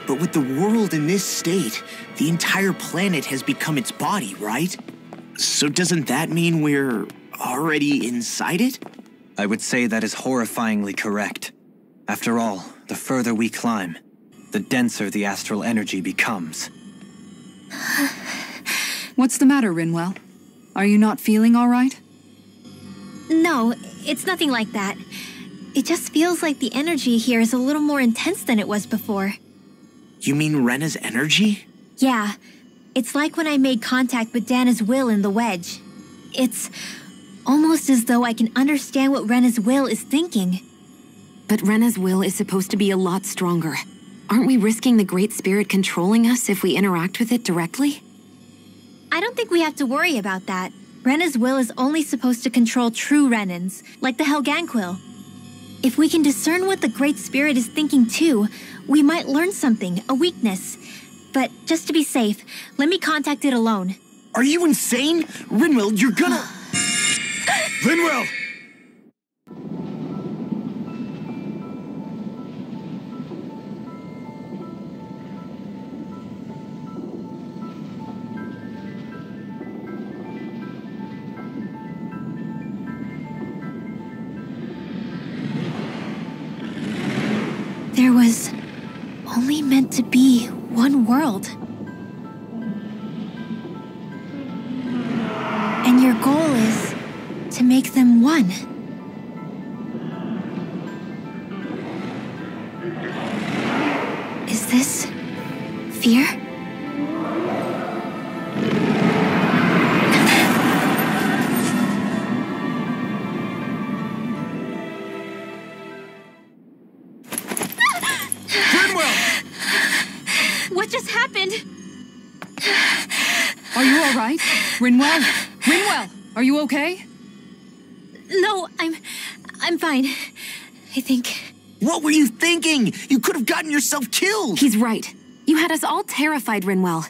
but with the world in this state, the entire planet has become its body, right? So doesn't that mean we're already inside it? I would say that is horrifyingly correct. After all, the further we climb, the denser the astral energy becomes. What's the matter, Rinwell? Are you not feeling all right? No, it's nothing like that. It just feels like the energy here is a little more intense than it was before. You mean Rena's energy? Yeah. It's like when I made contact with Dahna's will in the wedge. It's almost as though I can understand what Rena's will is thinking. But Rena's will is supposed to be a lot stronger. Aren't we risking the Great Spirit controlling us if we interact with it directly? I don't think we have to worry about that. Rena's will is only supposed to control true Renans, like the Helganquil. If we can discern what the Great Spirit is thinking too, we might learn something, a weakness. But just to be safe, let me contact it alone. Are you insane? Rinwell, you're gonna... Rinwell! There was only meant to be one world. And your goal is to make them one. Is this fear? What just happened? Are you all right? Rinwell? Rinwell, are you okay? No, I'm fine. I think. What were you thinking? You could have gotten yourself killed! He's right. You had us all terrified, Rinwell.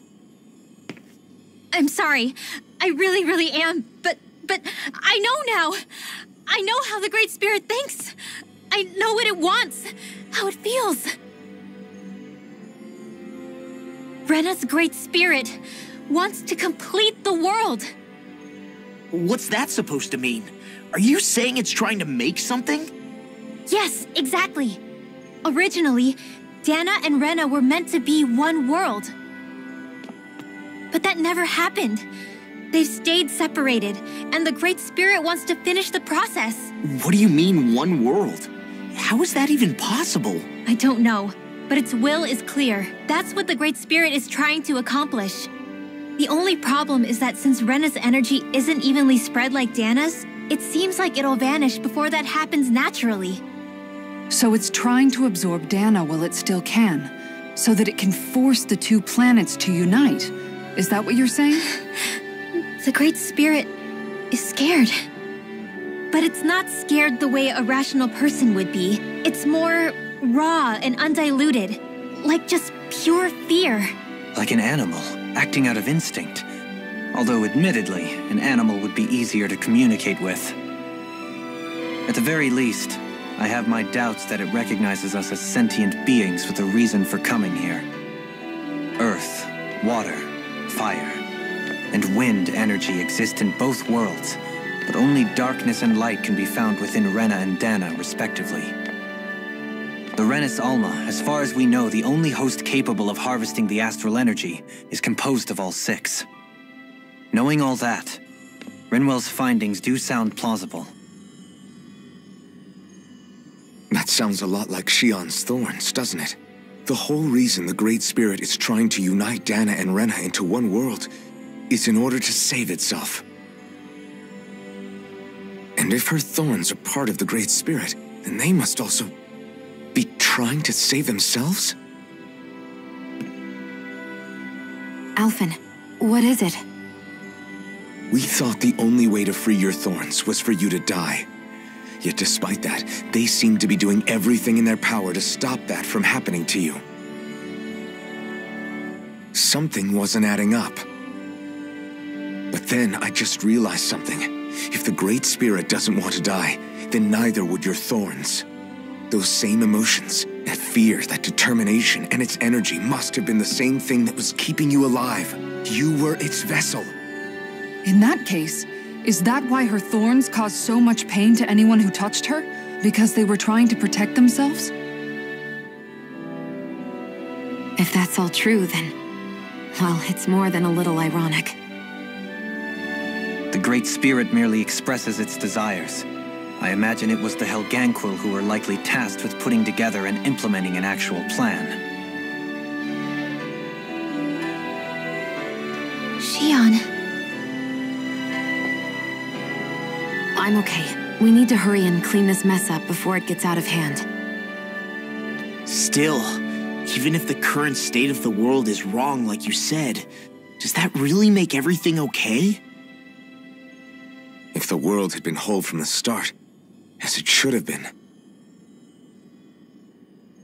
I'm sorry. I really am. But I know now. I know how the Great Spirit thinks. I know what it wants, how it feels. Rena's Great Spirit wants to complete the world. What's that supposed to mean? Are you saying it's trying to make something? Yes, exactly. Originally, Dahna and Rena were meant to be one world. But that never happened. They've stayed separated, and the Great Spirit wants to finish the process. What do you mean, one world? How is that even possible? I don't know, but its will is clear. That's what the Great Spirit is trying to accomplish. The only problem is that since Rena's energy isn't evenly spread like Dahna's, it seems like it'll vanish before that happens naturally. So it's trying to absorb Dahna while it still can, so that it can force the two planets to unite. Is that what you're saying? The Great Spirit is scared. But it's not scared the way a rational person would be. It's more raw and undiluted, like just pure fear. Like an animal, acting out of instinct. Although admittedly, an animal would be easier to communicate with. At the very least, I have my doubts that it recognizes us as sentient beings with a reason for coming here. Earth, water, fire, and wind energy exist in both worlds, but only darkness and light can be found within Rena and Dahna, respectively. The Renis Alma, as far as we know, the only host capable of harvesting the astral energy, is composed of all six. Knowing all that, Rinwell's findings do sound plausible. That sounds a lot like Shion's thorns, doesn't it? The whole reason the Great Spirit is trying to unite Dahna and Rena into one world is in order to save itself. And if her thorns are part of the Great Spirit, then they must also be trying to save themselves? Alphen, what is it? We thought the only way to free your thorns was for you to die. Yet despite that, they seem to be doing everything in their power to stop that from happening to you. Something wasn't adding up. But then I just realized something. If the Great Spirit doesn't want to die, then neither would your thorns. Those same emotions, that fear, that determination, and its energy must have been the same thing that was keeping you alive. You were its vessel. In that case, is that why her thorns caused so much pain to anyone who touched her? Because they were trying to protect themselves? If that's all true, then... well, it's more than a little ironic. The Great Spirit merely expresses its desires. I imagine it was the Helganquil who were likely tasked with putting together and implementing an actual plan. Xion. I'm okay. We need to hurry and clean this mess up before it gets out of hand. Still, even if the current state of the world is wrong like you said, does that really make everything okay? If the world had been whole from the start, as it should have been,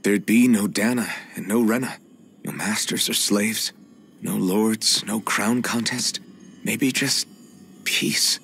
there'd be no Dahna and no Rena, no masters or slaves, no lords, no crown contest, maybe just peace.